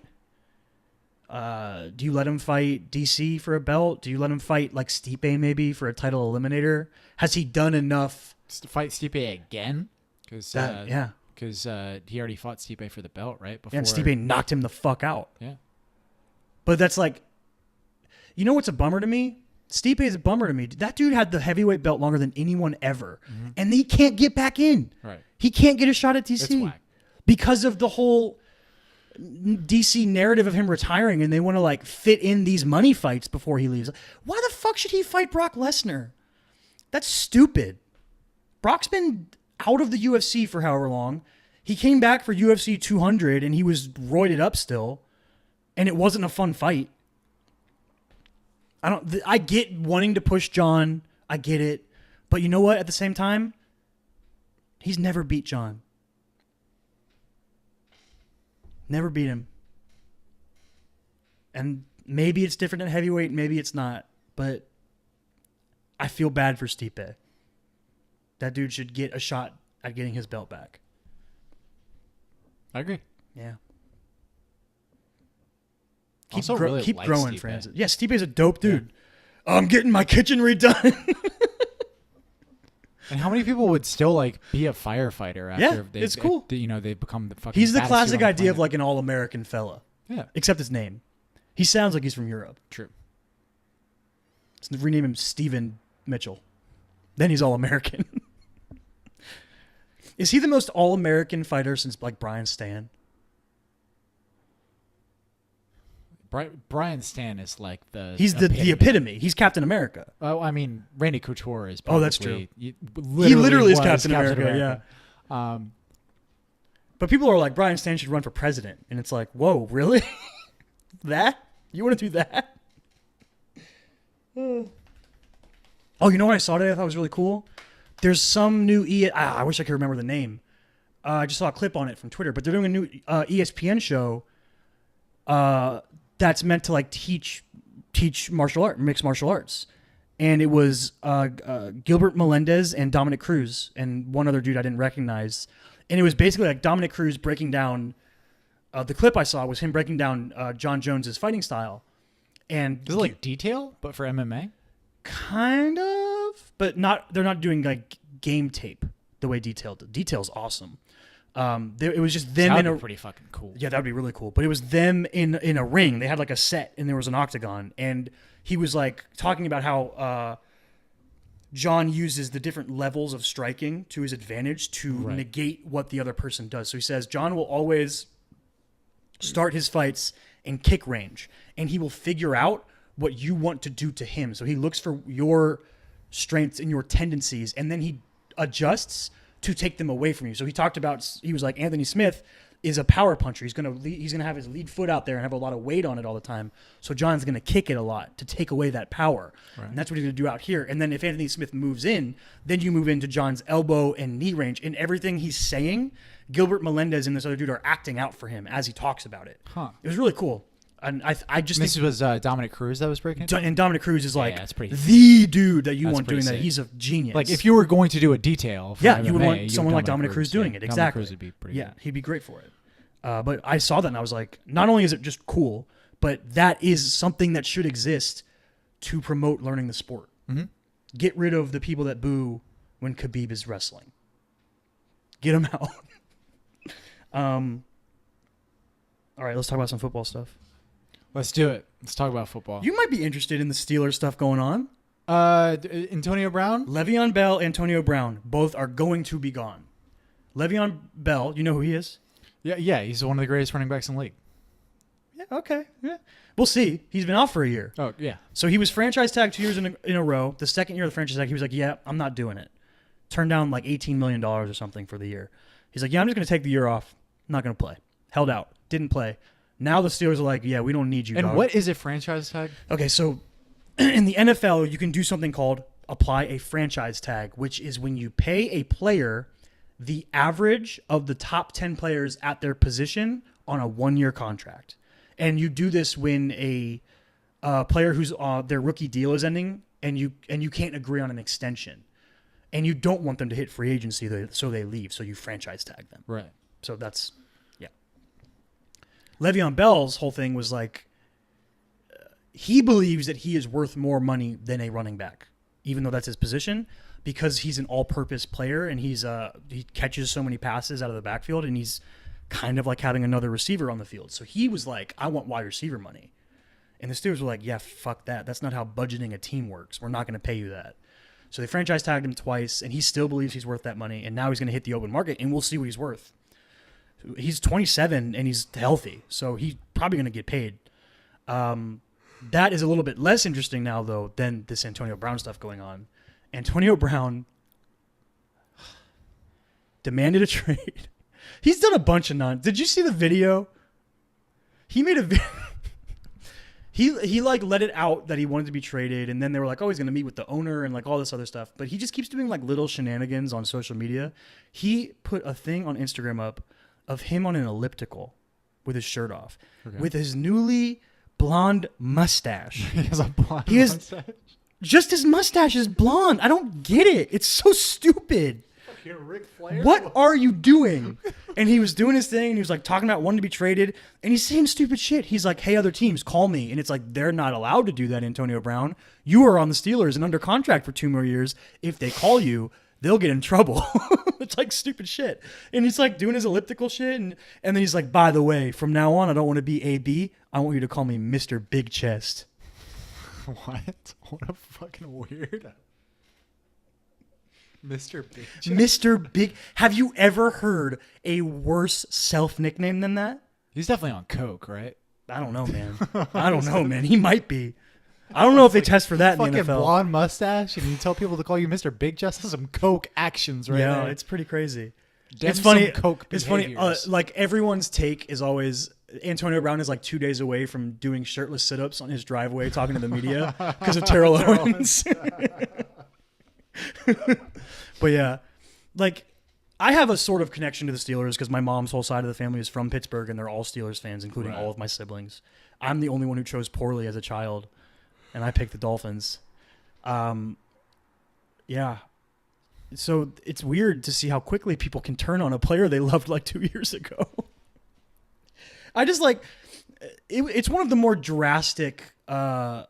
Do you let him fight DC for a belt? Do you let him fight like Stipe maybe for a title eliminator? Has he done enough to fight Stipe again? Because he already fought Stipe for the belt, right? And Stipe knocked him the fuck out. Yeah. But that's like, you know what's a bummer to me? Stipe is a bummer to me. That dude had the heavyweight belt longer than anyone ever, and he can't get back in. Right. He can't get a shot at DC. That's whack. Because of the whole DC narrative of him retiring, and they want to like fit in these money fights before he leaves. Why the fuck should he fight Brock Lesnar? That's stupid. Brock's been out of the UFC for however long. He came back for UFC 200 and he was roided up still, and it wasn't a fun fight. I get wanting to push John. I get it. But you know what? At the same time, he's never beat John. Never beat him. And maybe it's different at heavyweight, maybe it's not. But I feel bad for Stipe. That dude should get a shot at getting his belt back. I agree. Yeah. Keep like growing, Stipe. Francis. Yeah, Stipe's a dope dude. Yeah. I'm getting my kitchen redone. And how many people would still like be a firefighter after it's cool. They become the fucking. He's the baddest classic dude on the idea of planet. like an all-American fella. Yeah. Except his name. He sounds like he's from Europe. True. Let's rename him Steven Mitchell. Then he's all-American. Is he the most all-American fighter since like Brian Stan? Brian Stan is like the. He's the epitome. He's Captain America. Oh, I mean, Randy Couture is. Oh, that's true. He literally is Captain America. Yeah. But people are like, Brian Stan should run for president, and it's like, whoa, really? That? You want to do that? Oh, you know what I saw today? I thought was really cool. There's some new I wish I could remember the name. I just saw a clip on it from Twitter, but they're doing a new ESPN show. That's meant to like teach martial art, mixed martial arts. And it was Gilbert Melendez and Dominic Cruz and one other dude I didn't recognize. And it was basically like Dominic Cruz breaking down, the clip I saw was him breaking down John Jones's fighting style. And is it like detail, but for MMA? Kind of, but not. They're not doing like game tape the way Detail did. Detail's awesome. It was just them in a pretty fucking cool. Yeah, that would be really cool. But it was them in a ring. They had like a set and there was an octagon, and he was like talking about how John uses the different levels of striking to his advantage to negate what the other person does. So he says John will always start his fights in kick range, and he will figure out what you want to do to him. So he looks for your strengths and your tendencies, and then he adjusts to take them away from you. So he talked about, he was like, Anthony Smith is a power puncher. He's gonna have his lead foot out there and have a lot of weight on it all the time. So John's gonna kick it a lot to take away that power. Right. And that's what he's gonna do out here. And then if Anthony Smith moves in, then you move into John's elbow and knee range. And everything he's saying, Gilbert Melendez and this other dude are acting out for him as he talks about it. Huh. It was really cool. And I just this was Dominic Cruz that was breaking it? And Dominic Cruz is like that's pretty, the dude that you want doing sick. that. He's a genius. Like if you were going to do a detail for MMA, you would want someone like Dominic Cruz doing it. Exactly. Dominic Cruz would be pretty good. He'd be great for it. But I saw that and I was like, not only is it just cool, but that is something that should exist to promote learning the sport. Mm-hmm. Get rid of the people that boo when Khabib is wrestling. Get them out. All right, let's talk about some football stuff. Let's do it. Let's talk about football. You might be interested in the Steelers stuff going on. Antonio Brown? Le'Veon Bell, Antonio Brown, both are going to be gone. Le'Veon Bell, you know who he is? Yeah, he's one of the greatest running backs in the league. Yeah, okay. Yeah. We'll see. He's been out for a year. Oh, yeah. So he was franchise tagged 2 years in a row. The second year of the franchise tag, he was like, yeah, I'm not doing it. Turned down like $18 million or something for the year. He's like, yeah, I'm just going to take the year off. I'm not going to play. Held out. Didn't play. Now the Steelers are like, yeah, we don't need you, And dog. what is a franchise tag? Okay, so in the NFL, you can do something called apply a franchise tag, which is when you pay a player the average of the top 10 players at their position on a 1-year contract. And you do this when a player whose their rookie deal is ending and you can't agree on an extension. and you don't want them to hit free agency, so they leave. So you franchise tag them. Right. So that's, yeah. Le'Veon Bell's whole thing was like, he believes that he is worth more money than a running back, even though that's his position, because he's an all-purpose player and he catches so many passes out of the backfield, and he's kind of like having another receiver on the field. So he was like, I want wide receiver money. And the Steelers were like, yeah, fuck that. That's not how budgeting a team works. We're not going to pay you that. So they franchise tagged him twice, and he still believes he's worth that money, and now he's going to hit the open market, and we'll see what he's worth. He's 27, and he's healthy, so he's probably going to get paid. That is a little bit less interesting now, though, than this Antonio Brown stuff going on. Antonio Brown demanded a trade. He's done a bunch of nonsense. Did you see the video? He made a video. He like let it out that he wanted to be traded, and then they were like, oh, he's going to meet with the owner and like all this other stuff. But he just keeps doing like little shenanigans on social media. He put a thing on Instagram up of him on an elliptical with his shirt off, with his newly blonde mustache. He has a blonde mustache? Just his mustache is blonde. I don't get it. It's so stupid. You're Ric Flair? What are you doing? And he was doing his thing, and he was like talking about wanting to be traded, and he's saying stupid shit. He's like, hey, other teams, call me. And it's like, they're not allowed to do that, Antonio Brown. You are on the Steelers and under contract for 2 more years. If they call you, they'll get in trouble. It's like stupid shit. And he's like doing his elliptical shit, and then he's like, by the way, from now on, I don't want to be AB. I want you to call me Mr. Big Chest. What? What a fucking weirdo. Mr. Big Chest. Mr. Big. Have you ever heard a worse self nickname than that? He's definitely on coke, right? I don't know, man. I don't know, man. He might be. I don't know if they test for that in the NFL. Fucking blonde mustache, and you tell people to call you Mr. Big Chest. That's some coke actions, right? Yeah, there. it's pretty crazy. It's funny. Coke it's funny. Like everyone's take is always Antonio Brown is like 2 days away from doing shirtless sit-ups on his driveway, talking to the media because of Terrell Owens. But yeah, like I have a sort of connection to the Steelers because my mom's whole side of the family is from Pittsburgh, and they're all Steelers fans, including all of my siblings. I'm the only one who chose poorly as a child, and I picked the Dolphins. Yeah. So it's weird to see how quickly people can turn on a player they loved like 2 years ago. I just like it's one of the more drastic like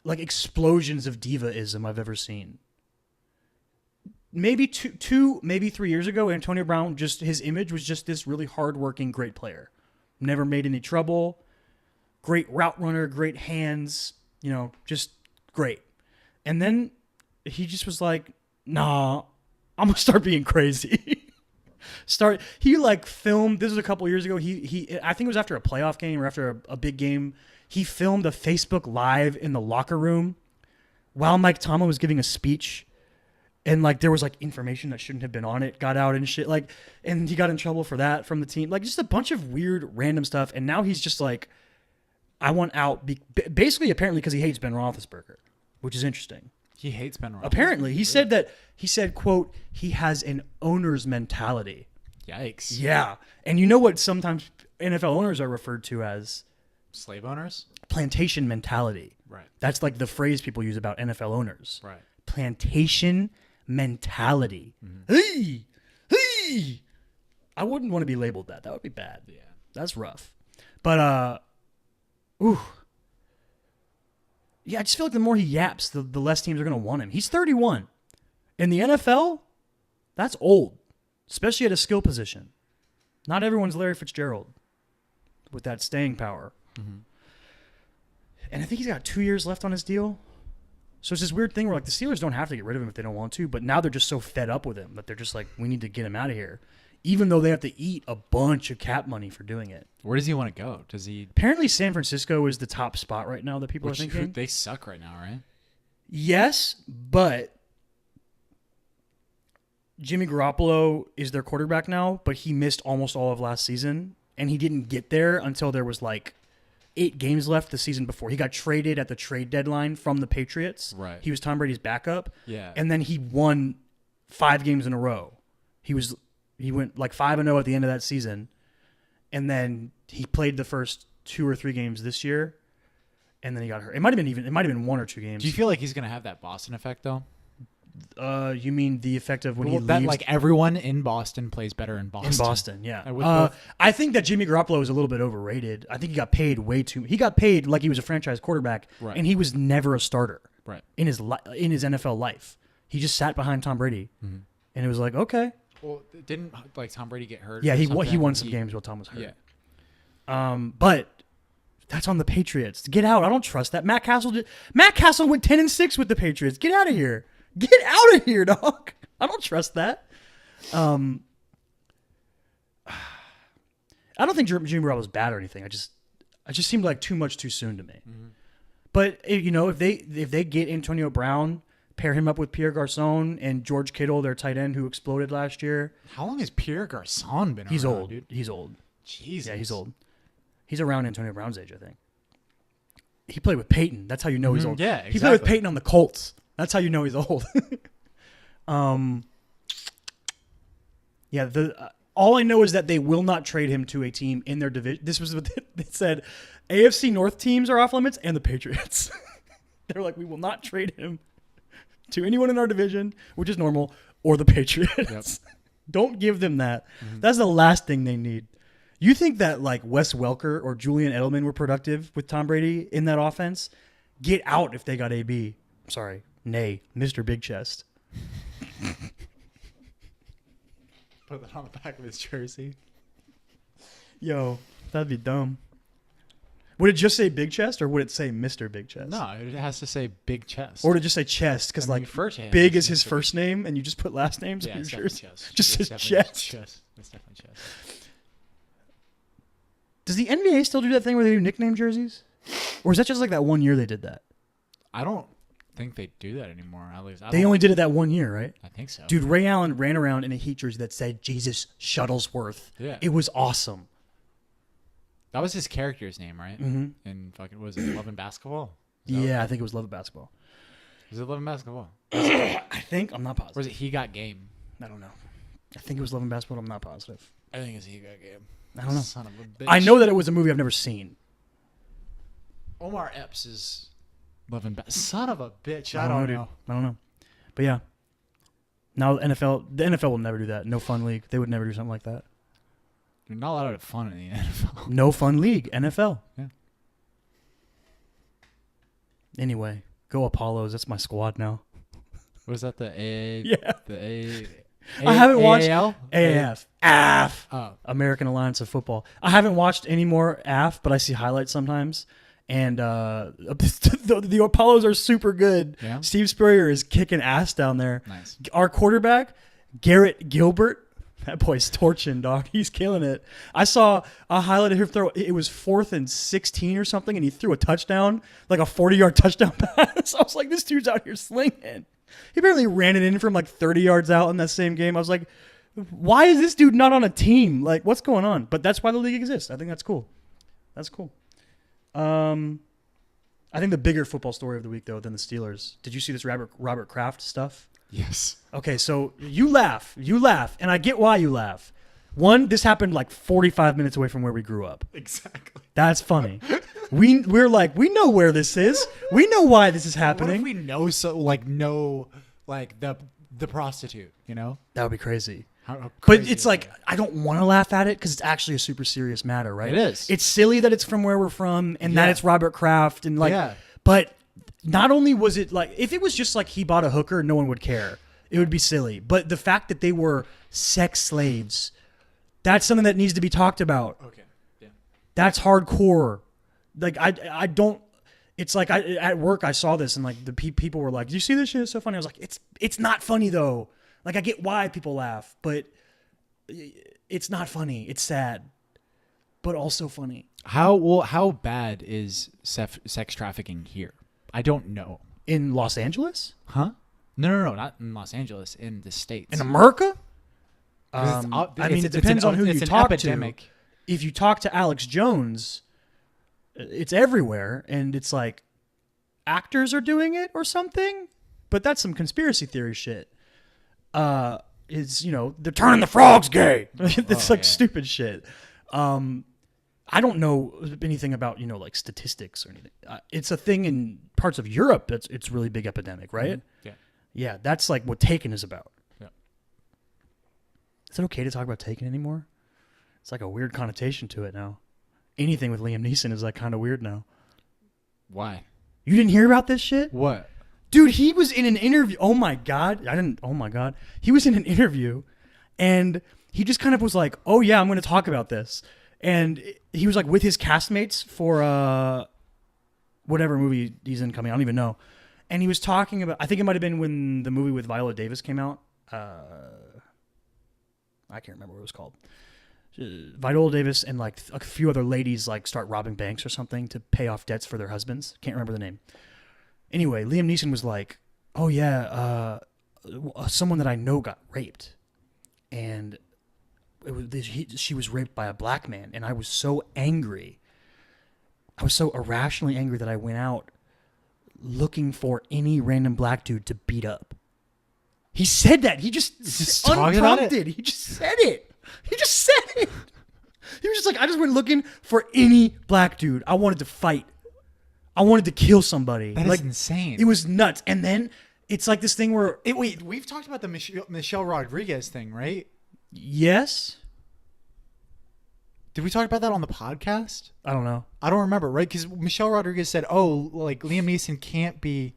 explosions of divaism I've ever seen. Maybe maybe 3 years ago, Antonio Brown, just his image was just this really hardworking, great player. Never made any trouble. Great route runner, great hands, just great. And then he just was like, nah, I'm going to start being crazy. He like filmed, this was a couple years ago. He I think it was after a playoff game or after a big game. He filmed a Facebook Live in the locker room while Mike Tomlin was giving a speech. And like there was like information that shouldn't have been on it got out and shit, like, and he got in trouble for that from the team, like just a bunch of weird random stuff. And now he's just like, I want out, basically apparently because he hates Ben Roethlisberger, which is interesting. He hates Ben Roethlisberger. Apparently he said quote, he has an owner's mentality. Yikes. Yeah. And you know what sometimes NFL owners are referred to as? Slave owners? Plantation mentality. Right. That's like the phrase people use about NFL owners. Right. Plantation mentality. Mm-hmm. Hey. I wouldn't want to be labeled that. That would be bad. Yeah. That's rough. But yeah, I just feel like the more he yaps, the less teams are going to want him. He's 31. In the NFL, that's old, especially at a skill position. Not everyone's Larry Fitzgerald with that staying power. Mm-hmm. And I think he's got 2 years left on his deal. So it's this weird thing where like the Steelers don't have to get rid of him if they don't want to, but now they're just so fed up with him that they're just like, we need to get him out of here, even though they have to eat a bunch of cap money for doing it. Where does he want to go? Does he? Apparently San Francisco is the top spot right now that people are thinking. They suck right now, right? Yes, but Jimmy Garoppolo is their quarterback now, but he missed almost all of last season, and he didn't get there until there was like 8 games left the season before. He got traded at the trade deadline from the Patriots. Right. He was Tom Brady's backup. Yeah. And then he won 5 games in a row. He went like 5-0 at the end of that season. And then he played the first 2 or 3 games this year. And then he got hurt. It might have been 1 or 2 games. Do you feel like he's going to have that Boston effect though? You mean the effect of when he that leaves? like everyone in Boston plays better in Boston. In Boston, yeah. I think that Jimmy Garoppolo is a little bit overrated. I think he got paid way too. He got paid like he was a franchise quarterback, Right. and he was never a starter Right. in his NFL life. He just sat behind Tom Brady, and it was like, okay, Well, didn't like Tom Brady get hurt? yeah, or he something? won some games while Tom was hurt. Yeah. But that's on the Patriots. Get out. I don't trust that. Matt Castle went 10-6 with the Patriots. Get out of here. Get out of here, dog. I don't trust that. I don't think Jimmy Garoppolo was bad or anything. I just seemed like too much too soon to me. Mm-hmm. But if they get Antonio Brown, pair him up with Pierre Garçon and George Kittle, their tight end who exploded last year. How long has Pierre Garçon been? He's around, old, dude. He's old. Jesus. Yeah, he's old. He's around Antonio Brown's age, I think. He played with Peyton. That's how you know he's old. Yeah, exactly. He played with Peyton on the Colts. That's how you know he's old. All I know is that they will not trade him to a team in their division. This was what they said. AFC North teams are off limits and the Patriots. They're like, we will not trade him to anyone in our division, which is normal, or the Patriots. Yep. Don't give them that. Mm-hmm. That's the last thing they need. You think that like Wes Welker or Julian Edelman were productive with Tom Brady in that offense? Get out if they got AB. Sorry. Nay, Mr. Big Chest. Put that on the back of his jersey. Yo, that'd be dumb. Would it just say Big Chest or would it say Mr. Big Chest? No, it has to say Big Chest. Or would it just say Chest? Because like Big is his first name and you just put last names on your jersey. Just says Chest. It's definitely Chest. Does the NBA still do that thing where they do nickname jerseys? Or is that just like that one year they did that? I don't think they do that anymore. At least they only did it that one year, right? I think so. Dude, Ray Allen ran around in a Heat jersey that said Jesus Shuttlesworth. Yeah. It was awesome. That was his character's name, right? Mm-hmm. And fucking, was it Love and Basketball? Yeah, I think it was Love and Basketball. Was it Love and Basketball? I think. I'm not positive. Or was it He Got Game? I don't know. I think it was Love and Basketball. I'm not positive. I think it's He Got Game. I don't know. Son of a bitch. I know that it was a movie I've never seen. Omar Epps is Love and Basketball. Son of a bitch. I don't know. I don't know. But yeah. Now the NFL will never do that. No fun league. They would never do something like that. You're not allowed to have fun in the NFL. No fun league. NFL. Yeah. Anyway, go Apollos. That's my squad now. Was that the A? Yeah. The A. I haven't watched AAL? AAF. AF. Oh. American Alliance of Football. I haven't watched any more AF, but I see highlights sometimes. And the Apollos are super good. Yeah? Steve Spurrier is kicking ass down there. Nice. Our quarterback, Garrett Gilbert, that boy's torching, dog. He's killing it. I saw a highlight of him throw. It was 4th and 16 or something, and he threw a touchdown, like a 40-yard touchdown pass. I was like, this dude's out here slinging. He apparently ran it in from like 30 yards out in that same game. I was like, why is this dude not on a team? Like, what's going on? But that's why the league exists. I think that's cool. That's cool. I think the bigger football story of the week, though, than the Steelers. Did you see this Robert Kraft stuff? Yes. Okay, so you laugh, and I get why you laugh. One, this happened like 45 minutes away from where we grew up. Exactly. That's funny. We're like, we know where this is. We know why this is happening. What if we know the prostitute, you know? That would be crazy. How but it's like, I don't want to laugh at it because it's actually a super serious matter, right? It is. It's silly that it's from where we're from and that it's Robert Kraft and like, yeah. But not only was it like, if it was just like he bought a hooker, no one would care. It would be silly. But the fact that they were sex slaves, that's something that needs to be talked about. Okay. Yeah. That's hardcore. Like, I don't, it's like at work I saw this and like the people were like, "Do you see this shit? It's so funny." I was like, it's not funny though. Like I get why people laugh, but it's not funny. It's sad, but also funny. How bad is sex trafficking here? I don't know. In Los Angeles? Huh? No, not in Los Angeles. In the States. In America? It depends on who you talk epidemic. to. If you talk to Alex Jones, it's everywhere, and it's like actors are doing it or something. But that's some conspiracy theory shit. Is they're turning the frogs gay. It's stupid shit. I don't know anything about like statistics or anything. It's a thing in parts of Europe. It's really big epidemic, right? Mm-hmm. Yeah. Yeah, that's like what Taken is about. Yeah. Is it okay to talk about Taken anymore? It's like a weird connotation to it now. Anything with Liam Neeson is like kind of weird now. Why? You didn't hear about this shit? What? Dude, he was in an interview. Oh my God. Oh my God. He was in an interview and he just kind of was like, oh yeah, I'm going to talk about this. And he was like with his castmates for whatever movie he's in coming. I don't even know. And he was talking about, I think it might have been when the movie with Viola Davis came out. I can't remember what it was called. Viola Davis and like a few other ladies like start robbing banks or something to pay off debts for their husbands. Can't remember the name. Anyway, Liam Neeson was like, oh yeah, someone that I know got raped. And she was raped by a black man. And I was so angry. I was so irrationally angry that I went out looking for any random black dude to beat up. He said that. He just unprompted. He just said it. He just said it. He was just like, I just went looking for any black dude. I wanted to fight. I wanted to kill somebody. That is insane. It was nuts. And then it's like this thing where... Wait, we've talked about the Michelle Rodriguez thing, right? Yes. Did we talk about that on the podcast? I don't know. I don't remember, right? Because Michelle Rodriguez said, oh, like Liam Neeson can't be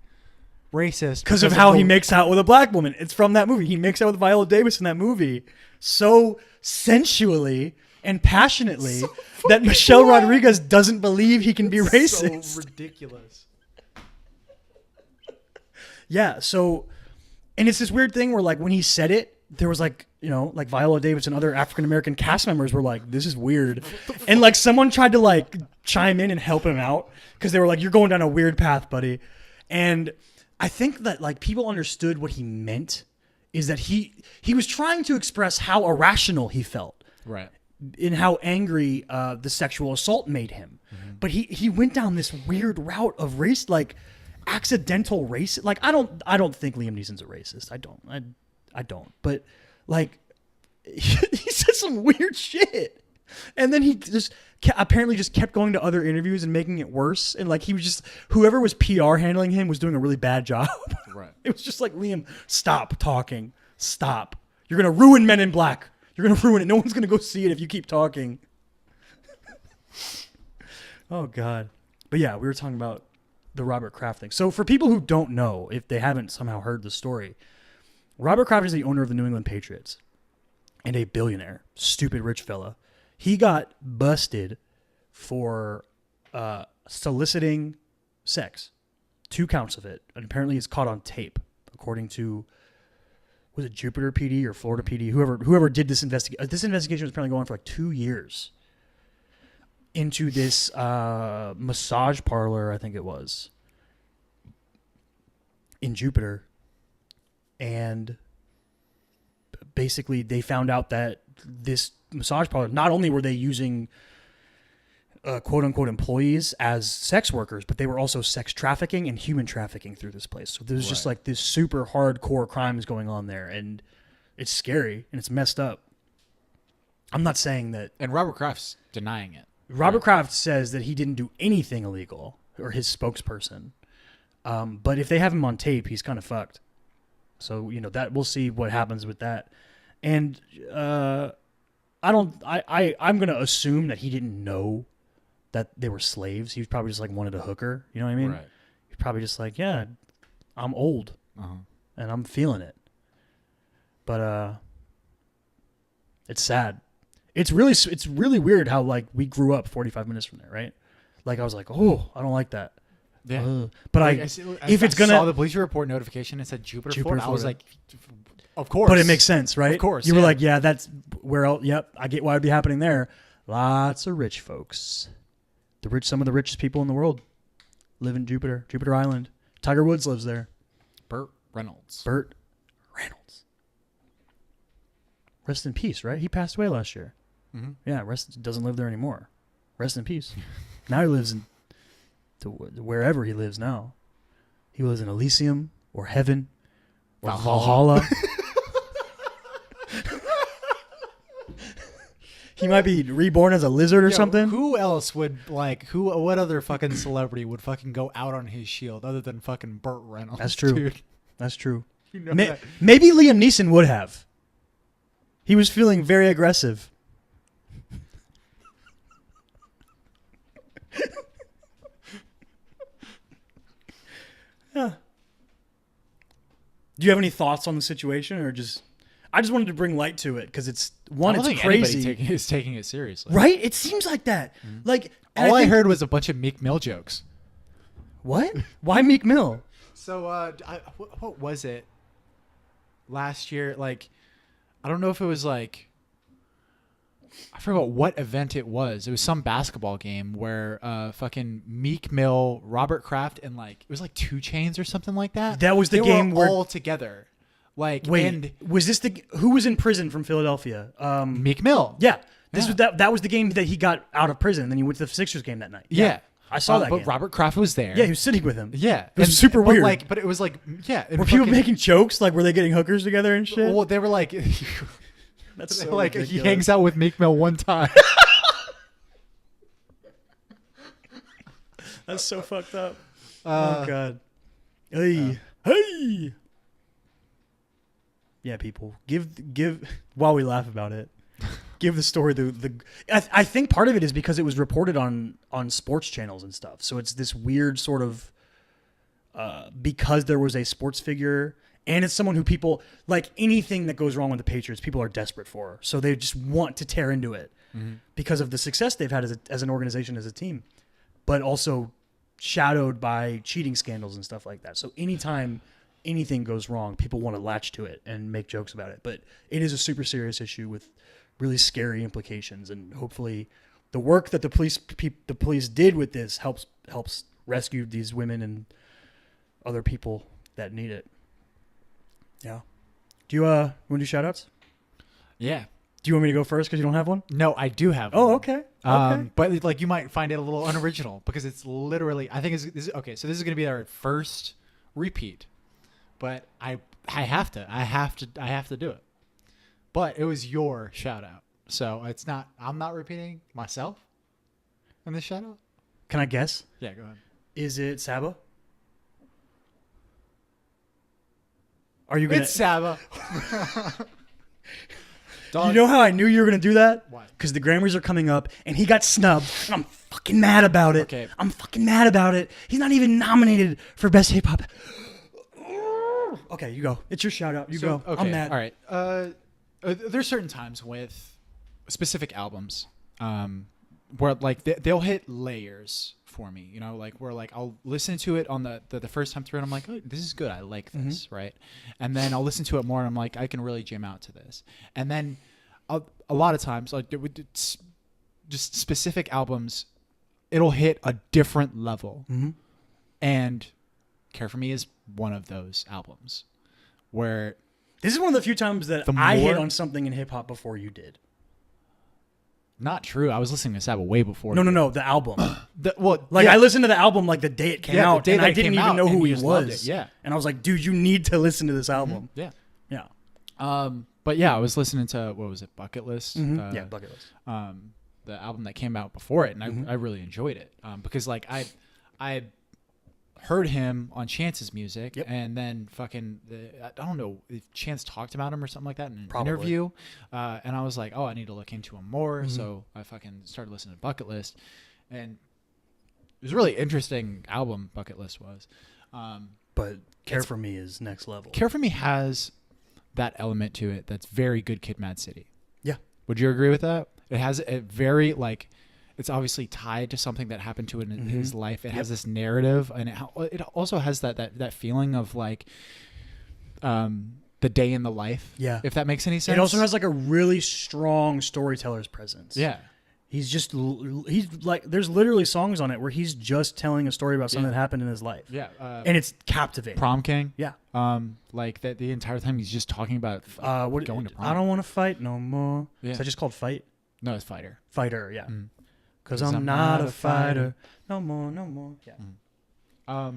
racist because of how he makes out with a black woman. It's from that movie. He makes out with Viola Davis in that movie so sensually and passionately that Michelle Rodriguez doesn't believe he can be racist. So ridiculous. Yeah, so, and it's this weird thing where like when he said it, there was like, you know, like Viola Davis and other African-American cast members were like, this is weird. And like someone tried to like chime in and help him out because they were like, you're going down a weird path, buddy. And I think that like people understood what he meant is that he was trying to express how irrational he felt. Right. In how angry the sexual assault made him. Mm-hmm. But he went down this weird route of race, like accidental race. Like I don't think Liam Neeson's a racist. I don't. But like he said some weird shit. And then he just apparently just kept going to other interviews and making it worse. And like he was just, whoever was PR handling him was doing a really bad job. Right. It was just like, Liam, stop talking. Stop. You're going to ruin Men in Black. You're going to ruin it. No one's going to go see it if you keep talking. Oh, God. But yeah, we were talking about the Robert Kraft thing. So for people who don't know, if they haven't somehow heard the story, Robert Kraft is the owner of the New England Patriots and a billionaire, stupid rich fella. He got busted for soliciting sex, 2 counts of it, and apparently it's caught on tape, according to, was it Jupiter PD or Florida PD? Whoever did this investigation. This investigation was apparently going on for like 2 years into this massage parlor, I think it was, in Jupiter. And basically they found out that this massage parlor, not only were they using quote-unquote employees as sex workers, but they were also sex trafficking and human trafficking through this place. So there's just like this super hardcore crimes going on there, and it's scary and it's messed up. I'm not saying that... And Robert Kraft's denying it. Robert Kraft says that he didn't do anything illegal, or his spokesperson. But if they have him on tape, he's kind of fucked. So, you know, that we'll see what happens with that. And I'm going to assume that he didn't know that they were slaves. He was probably just like wanted a hooker. You know what I mean? Right. He's probably just like, yeah, I'm old and I'm feeling it. But it's sad. It's really weird how like we grew up 45 minutes from there, right? Like I was like, oh, I don't like that. Yeah. But like, I saw the Bleacher Report notification. It said Jupiter, Florida. I was like, of course. But it makes sense, right? Of course. You were like, yeah, that's where else. Yep, I get why it'd be happening there. Lots of rich folks. Some of the richest people in the world live in Jupiter Island. Tiger Woods lives there. Burt Reynolds. Rest in peace, right? He passed away last year. Mm-hmm. Yeah, doesn't live there anymore. Rest in peace. Now he lives in wherever he lives now. He lives in Elysium or heaven or Valhalla. He might be reborn as a lizard or something. Who else would what other fucking celebrity would fucking go out on his shield other than fucking Burt Reynolds? That's true. Dude. That's true. You know that. Maybe Liam Neeson would have. He was feeling very aggressive. Yeah. Do you have any thoughts on the situation, or just? I just wanted to bring light to it because it's one. I don't It's think crazy, anybody is taking it seriously. right? It seems like that. Like and All I think- heard was a bunch of Meek Mill jokes. What? Why Meek Mill? So, what was it? Last year, like, I don't know if it was like, I forgot what event it was. It was some basketball game where fucking Meek Mill, Robert Kraft, and like it was like 2 Chainz or something like that. That was the They game were where all together. Like, wait, and was this who was in prison from Philadelphia? Meek Mill. Yeah, this Yeah. was that was the game that he got out of prison, and then he went to the Sixers game that night. Yeah. I saw that But game. Robert Kraft was there. Yeah, he was sitting with him. Yeah. It was super but weird. Like, but it was like, yeah. Were people making jokes? Like, were they getting hookers together and shit? Well, they were like, That's so like he ridiculous. hangs out with Meek Mill one time. That's so fucked up. Oh god. Hey, hey. Yeah, people, give while we laugh about it. Give the story the. I think part of it is because it was reported on sports channels and stuff. So it's this weird sort of because there was a sports figure and it's someone who people like anything that goes wrong with the Patriots, people are desperate for. So they just want to tear into it because of the success they've had as an organization, as a team, but also shadowed by cheating scandals and stuff like that. So anytime anything goes wrong, people want to latch to it and make jokes about it. But it is a super serious issue with really scary implications, and hopefully the work that the police did with this helps rescue these women and other people that need it. Yeah. Do you want to do shout outs? Yeah. Do you want me to go first because you don't have one? No, I do have Oh, one. okay. But like you might find it a little unoriginal because it's literally, I think this is okay. So this is going to be our first repeat, but I have to do it. But it was your shout out. So I'm not repeating myself in this shout out. Can I guess? Yeah, go ahead. Is it Saba? Are you gonna? It's Saba. You know how I knew you were gonna do that? Why? Because the Grammys are coming up, and he got snubbed, and I'm fucking mad about it. Okay. I'm fucking mad about it. He's not even nominated for Best Hip Hop. Okay, you go. It's your shout out. You go. Okay, I'm mad. All right. There's certain times with specific albums where like they'll hit layers for me, you know, like where like I'll listen to it on the first time through and I'm like, oh, this is good, I like this, right? And then I'll listen to it more and I'm like, I can really jam out to this. And then a lot of times, like it's just specific albums, it'll hit a different level. And Care For Me is one of those albums where This is one of the few times that I hit on something in hip hop before you did. not true. I was listening to Saba way before. No, the album. I I listened to the album like the day it came out, and I didn't even know who he was. Yeah, and I was like, dude, you need to listen to this album. yeah. Yeah. But yeah, I was listening to what was it, Bucket List? Yeah, Bucket List. The album that came out before it, and I really enjoyed it because like I heard him on Chance's music, and then fucking I don't know if Chance talked about him or something like that in an interview, and I was like, oh, I need to look into him more. So I fucking started listening to Bucket List, and it was a really interesting album. Bucket List was, but Care For Me is next level. Care For Me has that element to it that's very Good Kid, Mad City. Yeah. Would you agree with that? It has a very like. It's obviously tied to something that happened to him in his life. It has this narrative, and it also has that feeling of like the day in the life. Yeah, if that makes any sense. It also has like a really strong storyteller's presence. Yeah, he's like there's literally songs on it where he's just telling a story about something that happened in his life. Yeah, and it's captivating. Prom King. Yeah, like that the entire time he's just talking about going to prom. I don't want to fight no more. Yeah. Is that just called Fight? No, it's Fighter. Fighter. Yeah. Because I'm not a fighter. No more. Yeah.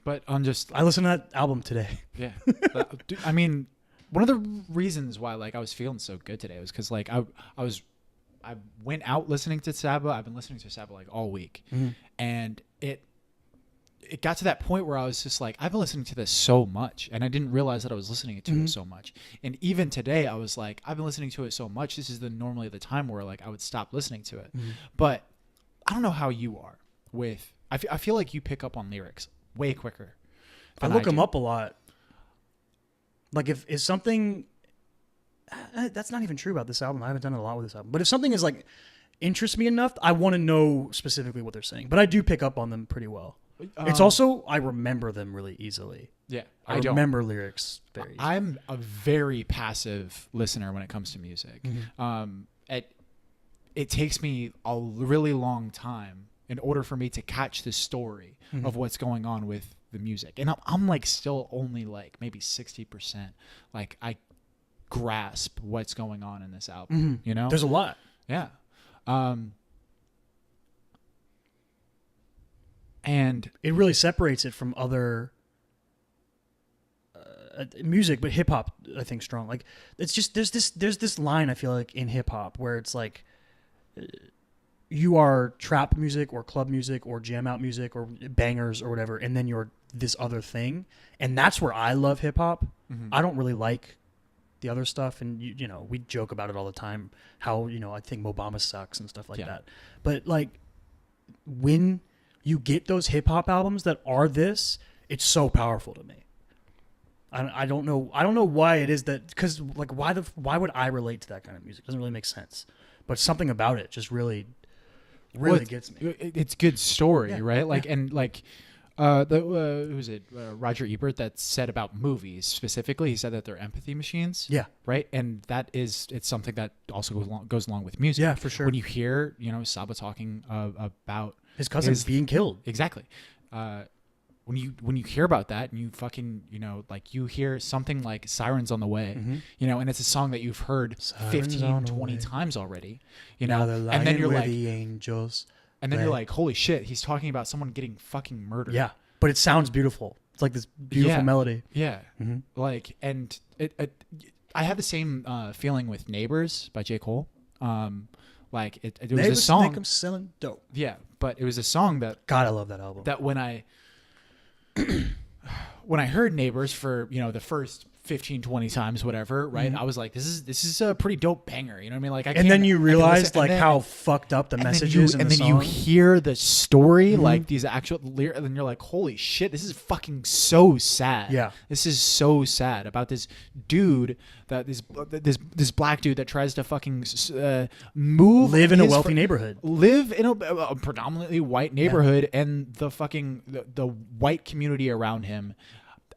But I'm just... I listened to that album today. Yeah. Dude, I mean, one of the reasons why like I was feeling so good today was because like I went out listening to Saba. I've been listening to Saba like all week. And it it got to that point where I was just like, I've been listening to this so much, and I didn't realize that I was listening to it so much. And even today, I was like, I've been listening to it so much. This is normally the time where like I would stop listening to it. But I don't know how you are with. I feel like you pick up on lyrics way quicker. I look them up a lot. Like if something, that's not even true about this album. I haven't done it a lot with this album. But if something is like interests me enough, I want to know specifically what they're saying. But I do pick up on them pretty well. It's also, I remember them really easily. Yeah, I remember lyrics very easily. I'm a very passive listener when it comes to music. It takes me a really long time in order for me to catch the story of what's going on with the music. And I'm like still only like maybe 60%. Like I grasp what's going on in this album, you know? There's a lot. Yeah. And it really separates it from other music, but hip hop, I think, strong. Like it's just there's this line I feel like in hip hop where it's like you are trap music or club music or jam out music or bangers or whatever, and then you're this other thing, and that's where I love hip hop. I don't really like the other stuff, and you know we joke about it all the time. How I think Obama sucks and stuff like that, but like when you get those hip hop albums that are this, it's so powerful to me. I don't know why it is that, because like why would I relate to that kind of music? It doesn't really make sense. But something about it just really gets me. It's good story, right? Like and like who's it? Roger Ebert that said about movies specifically. He said that they're empathy machines. Yeah. Right. And it's something that also goes along with music. Yeah, for sure. When you hear Saba talking about his cousin being killed. Exactly. When you hear about that and you fucking like you hear something like Sirens on the Way, and it's a song that you've heard 15, 20 times already, now they're lying and then you're where like the angels. And then you're like, holy shit, he's talking about someone getting fucking murdered. Yeah, but it sounds beautiful. It's like this beautiful melody. Yeah. Like, and I have the same feeling with Neighbors by J. Cole. Like it was Neighbors a song. think I'm selling dope. Yeah, but it was a song that God, I love that album. That when I heard Neighbors for the first 15, 20 times, whatever, right? I was like, this is a pretty dope banger. You know what I mean? Like, and then you realized like how fucked up the message is in the song. And then you hear the story, like these actual lyrics, and then you're like, holy shit, this is fucking so sad. Yeah, this is so sad about this dude this black dude that tries to fucking live in a wealthy neighborhood, live in a predominantly white neighborhood, and the white community around him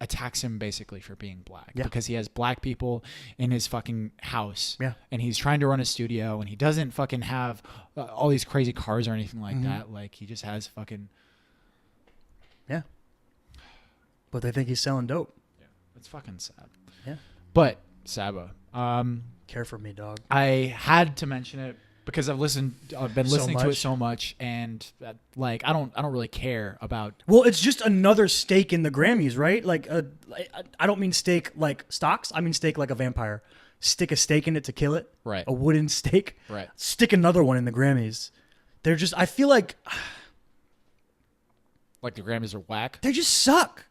attacks him basically for being black because he has black people in his fucking house, and he's trying to run a studio, and he doesn't fucking have all these crazy cars or anything like that. Like he just has fucking but they think he's selling dope. It's fucking sad. But Saba, care for me, dog. I had to mention it because I've been listening to it so much, and like I don't really care about. Well, it's just another stake in the Grammys, right? Like I don't mean stake like stocks. I mean stake like a vampire. Stick a stake in it to kill it. Right. A wooden stake. Right. Stick another one in the Grammys. They're just. I feel like the Grammys are whack. They just suck.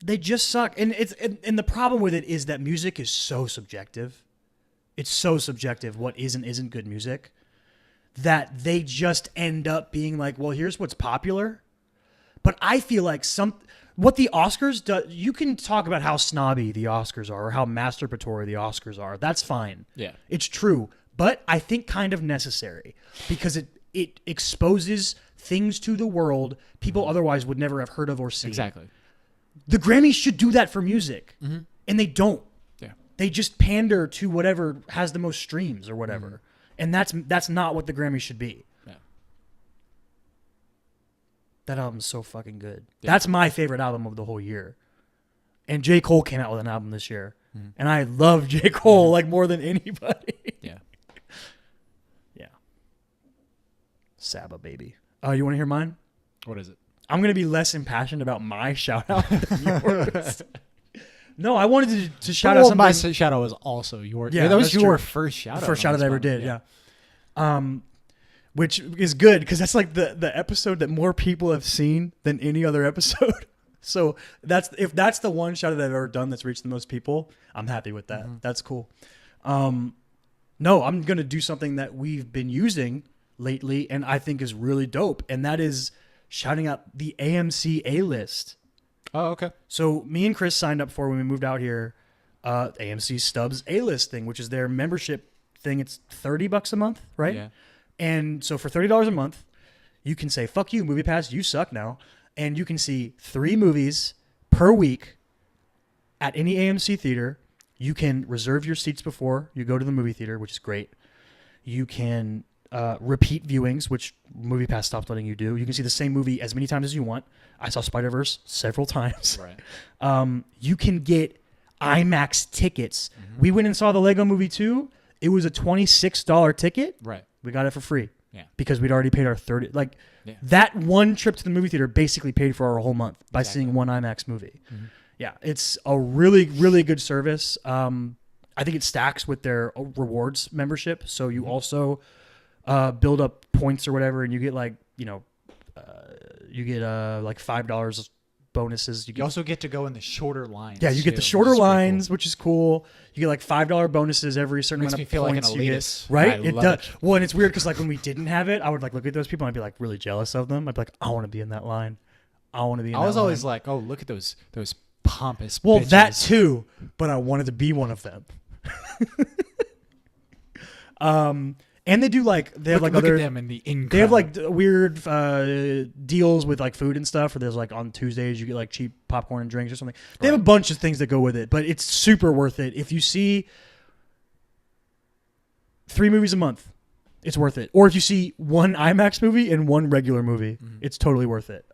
They just suck, and and the problem with it is that music is so subjective. It's so subjective what isn't good music that they just end up being like, well, here's what's popular. But I feel like what the Oscars do, you can talk about how snobby the Oscars are or how masturbatory the Oscars are. That's fine. Yeah. It's true. But I think kind of necessary because it exposes things to the world people otherwise would never have heard of or seen. Exactly. The Grammys should do that for music, and they don't. Yeah. They just pander to whatever has the most streams or whatever, and that's not what the Grammys should be. Yeah. That album's so fucking good. Yeah. That's my favorite album of the whole year. And J. Cole came out with an album this year, and I love J. Cole like more than anybody. Yeah. Yeah. Saba, baby. You want to hear mine? What is it? I'm going to be less impassioned about my shout-out than yours. No, I wanted to shout out something. My shout-out was also yours. Yeah, that was your true. first shout-out. First shout-out I ever did, yeah. which is good because that's like the episode that more people have seen than any other episode. So if that's the one shout out I've ever done that's reached the most people, I'm happy with that. Mm-hmm. That's cool. No, I'm going to do something that we've been using lately and I think is really dope. And that is shouting out the AMC A-list. Oh, okay. So me and Chris signed up for when we moved out here, AMC Stubbs A-list thing, which is their membership thing. It's $30 a month, right? Yeah. And so for $30 a month, you can say, fuck you, MoviePass, you suck now. And you can see 3 movies per week at any AMC theater. You can reserve your seats before you go to the movie theater, which is great. You can repeat viewings, which MoviePass stopped letting you do. You can see the same movie as many times as you want. I saw Spider-Verse several times. Right. You can get IMAX tickets. Mm-hmm. We went and saw the Lego Movie 2. It was a $26 ticket. Right. We got it for free. Yeah. Because we'd already paid our 30. Like that one trip to the movie theater basically paid for our whole month by seeing one IMAX movie. Mm-hmm. Yeah, it's a really, really good service. I think it stacks with their rewards membership. So you also build up points or whatever, and you get like, you get like $5 bonuses. You also get to go in the shorter lines. Yeah, you get the shorter lines, which is cool. You get like $5 bonuses every certain amount of points. Makes me feel like an elitist. Right? It does. Well, and it's weird because like when we didn't have it, I would like look at those people and I'd be like really jealous of them. I'd be like, I want to be in that line. I want to be in that line. I was always like, oh, look at those pompous Well, bitches. That too, but I wanted to be one of them. And they do like they have like look other. At them in the in-crowd. They have like weird deals with like food and stuff. Or there's like on Tuesdays you get like cheap popcorn and drinks or something. They have a bunch of things that go with it, but it's super worth it. If you see 3 movies a month, it's worth it. Or if you see 1 IMAX movie and 1 regular movie, it's totally worth it.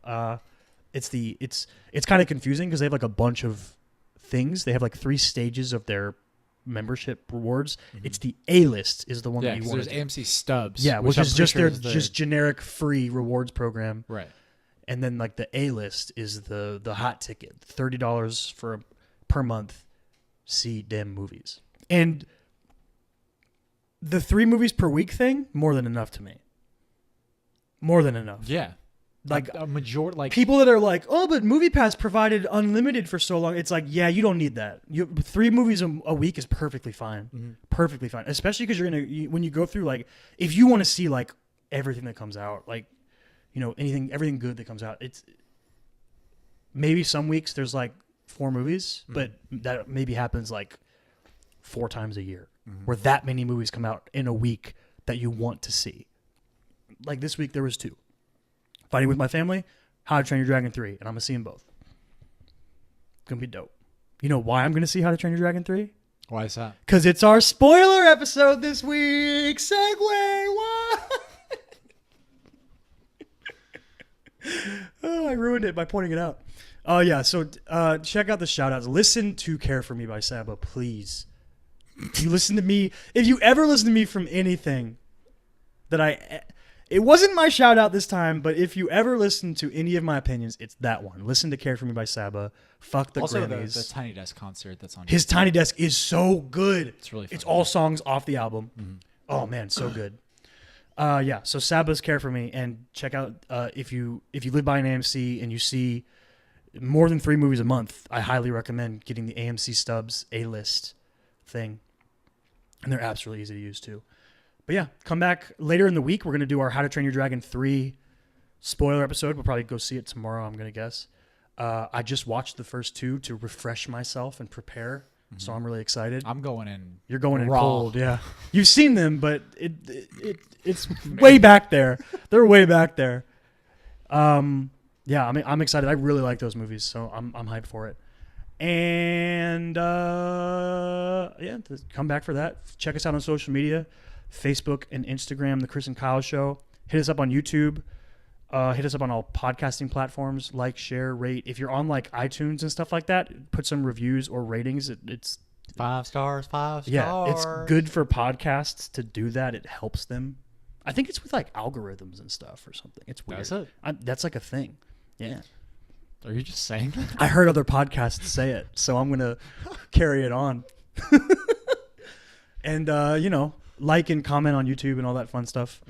It's kind of confusing because they have like a bunch of things. They have like 3 stages of their membership rewards. Mm-hmm. It's the A-list is the one that you want. There's AMC Stubs. Yeah, which is just their just generic free rewards program. Right. And then like the A-list is the hot ticket, $30 per month. See them movies. And the 3 movies per week thing, more than enough to me. More than enough. Yeah. Like a majority, like people that are like, oh, but MoviePass provided unlimited for so long. It's like, yeah, you don't need that. 3 movies a week is perfectly fine, perfectly fine. Especially because when you go through like, if you want to see like everything that comes out, like everything good that comes out. It's maybe some weeks there's like 4 movies, but that maybe happens like 4 times a year, where that many movies come out in a week that you want to see. Like this week there was 2. Fighting with My Family, How to Train Your Dragon 3, and I'm going to see them both. It's going to be dope. You know why I'm going to see How to Train Your Dragon 3? Why is that? Because it's our spoiler episode this week. Segway, what? Oh, I ruined it by pointing it out. Oh, yeah, so check out the shout-outs. Listen to Care For Me by Saba, please. You listen to me. If you ever listen to me from anything that it wasn't my shout out this time, but if you ever listen to any of my opinions, it's that one. Listen to Care For Me by Saba. Fuck the also Grammys. the Tiny Desk concert that's on his YouTube. Tiny Desk is so good. It's really fun. It's all songs off the album. Mm-hmm. Oh man, so good. Yeah, so Saba's Care For Me, and check out if you live by an AMC and you see more than 3 movies a month, I highly recommend getting the AMC Stubbs A-list thing. And their app's really easy to use too. But yeah, come back later in the week. We're going to do our How to Train Your Dragon 3 spoiler episode. We'll probably go see it tomorrow, I'm going to guess. I just watched the first 2 to refresh myself and prepare. Mm-hmm. So I'm really excited. I'm going in. You're going in raw. Cold, yeah. You've seen them, but it's way back there. They're way back there. Yeah, I'm excited. I really like those movies, so I'm hyped for it. And yeah, come back for that. Check us out on social media. Facebook and Instagram, The Chris and Kyle Show. Hit us up on YouTube. Hit us up on all podcasting platforms. Like, share, rate. If you're on like iTunes and stuff like that, put some reviews or ratings. It's 5 stars, 5 stars. Yeah, it's good for podcasts to do that. It helps them. I think it's with like algorithms and stuff or something. It's weird. That's it. That's like a thing. Yeah. Are you just saying that? I heard other podcasts say it, so I'm going to carry it on. And, like and comment on YouTube and all that fun stuff.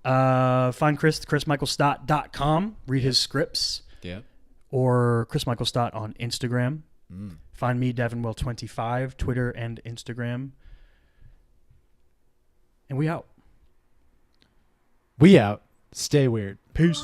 Find Chris, chrismichaelstott.com. Read his scripts. Yeah. Or Chris Michael Stott on Instagram. Find me, DevinWell25, Twitter and Instagram. And we out. We out. Stay weird. Peace.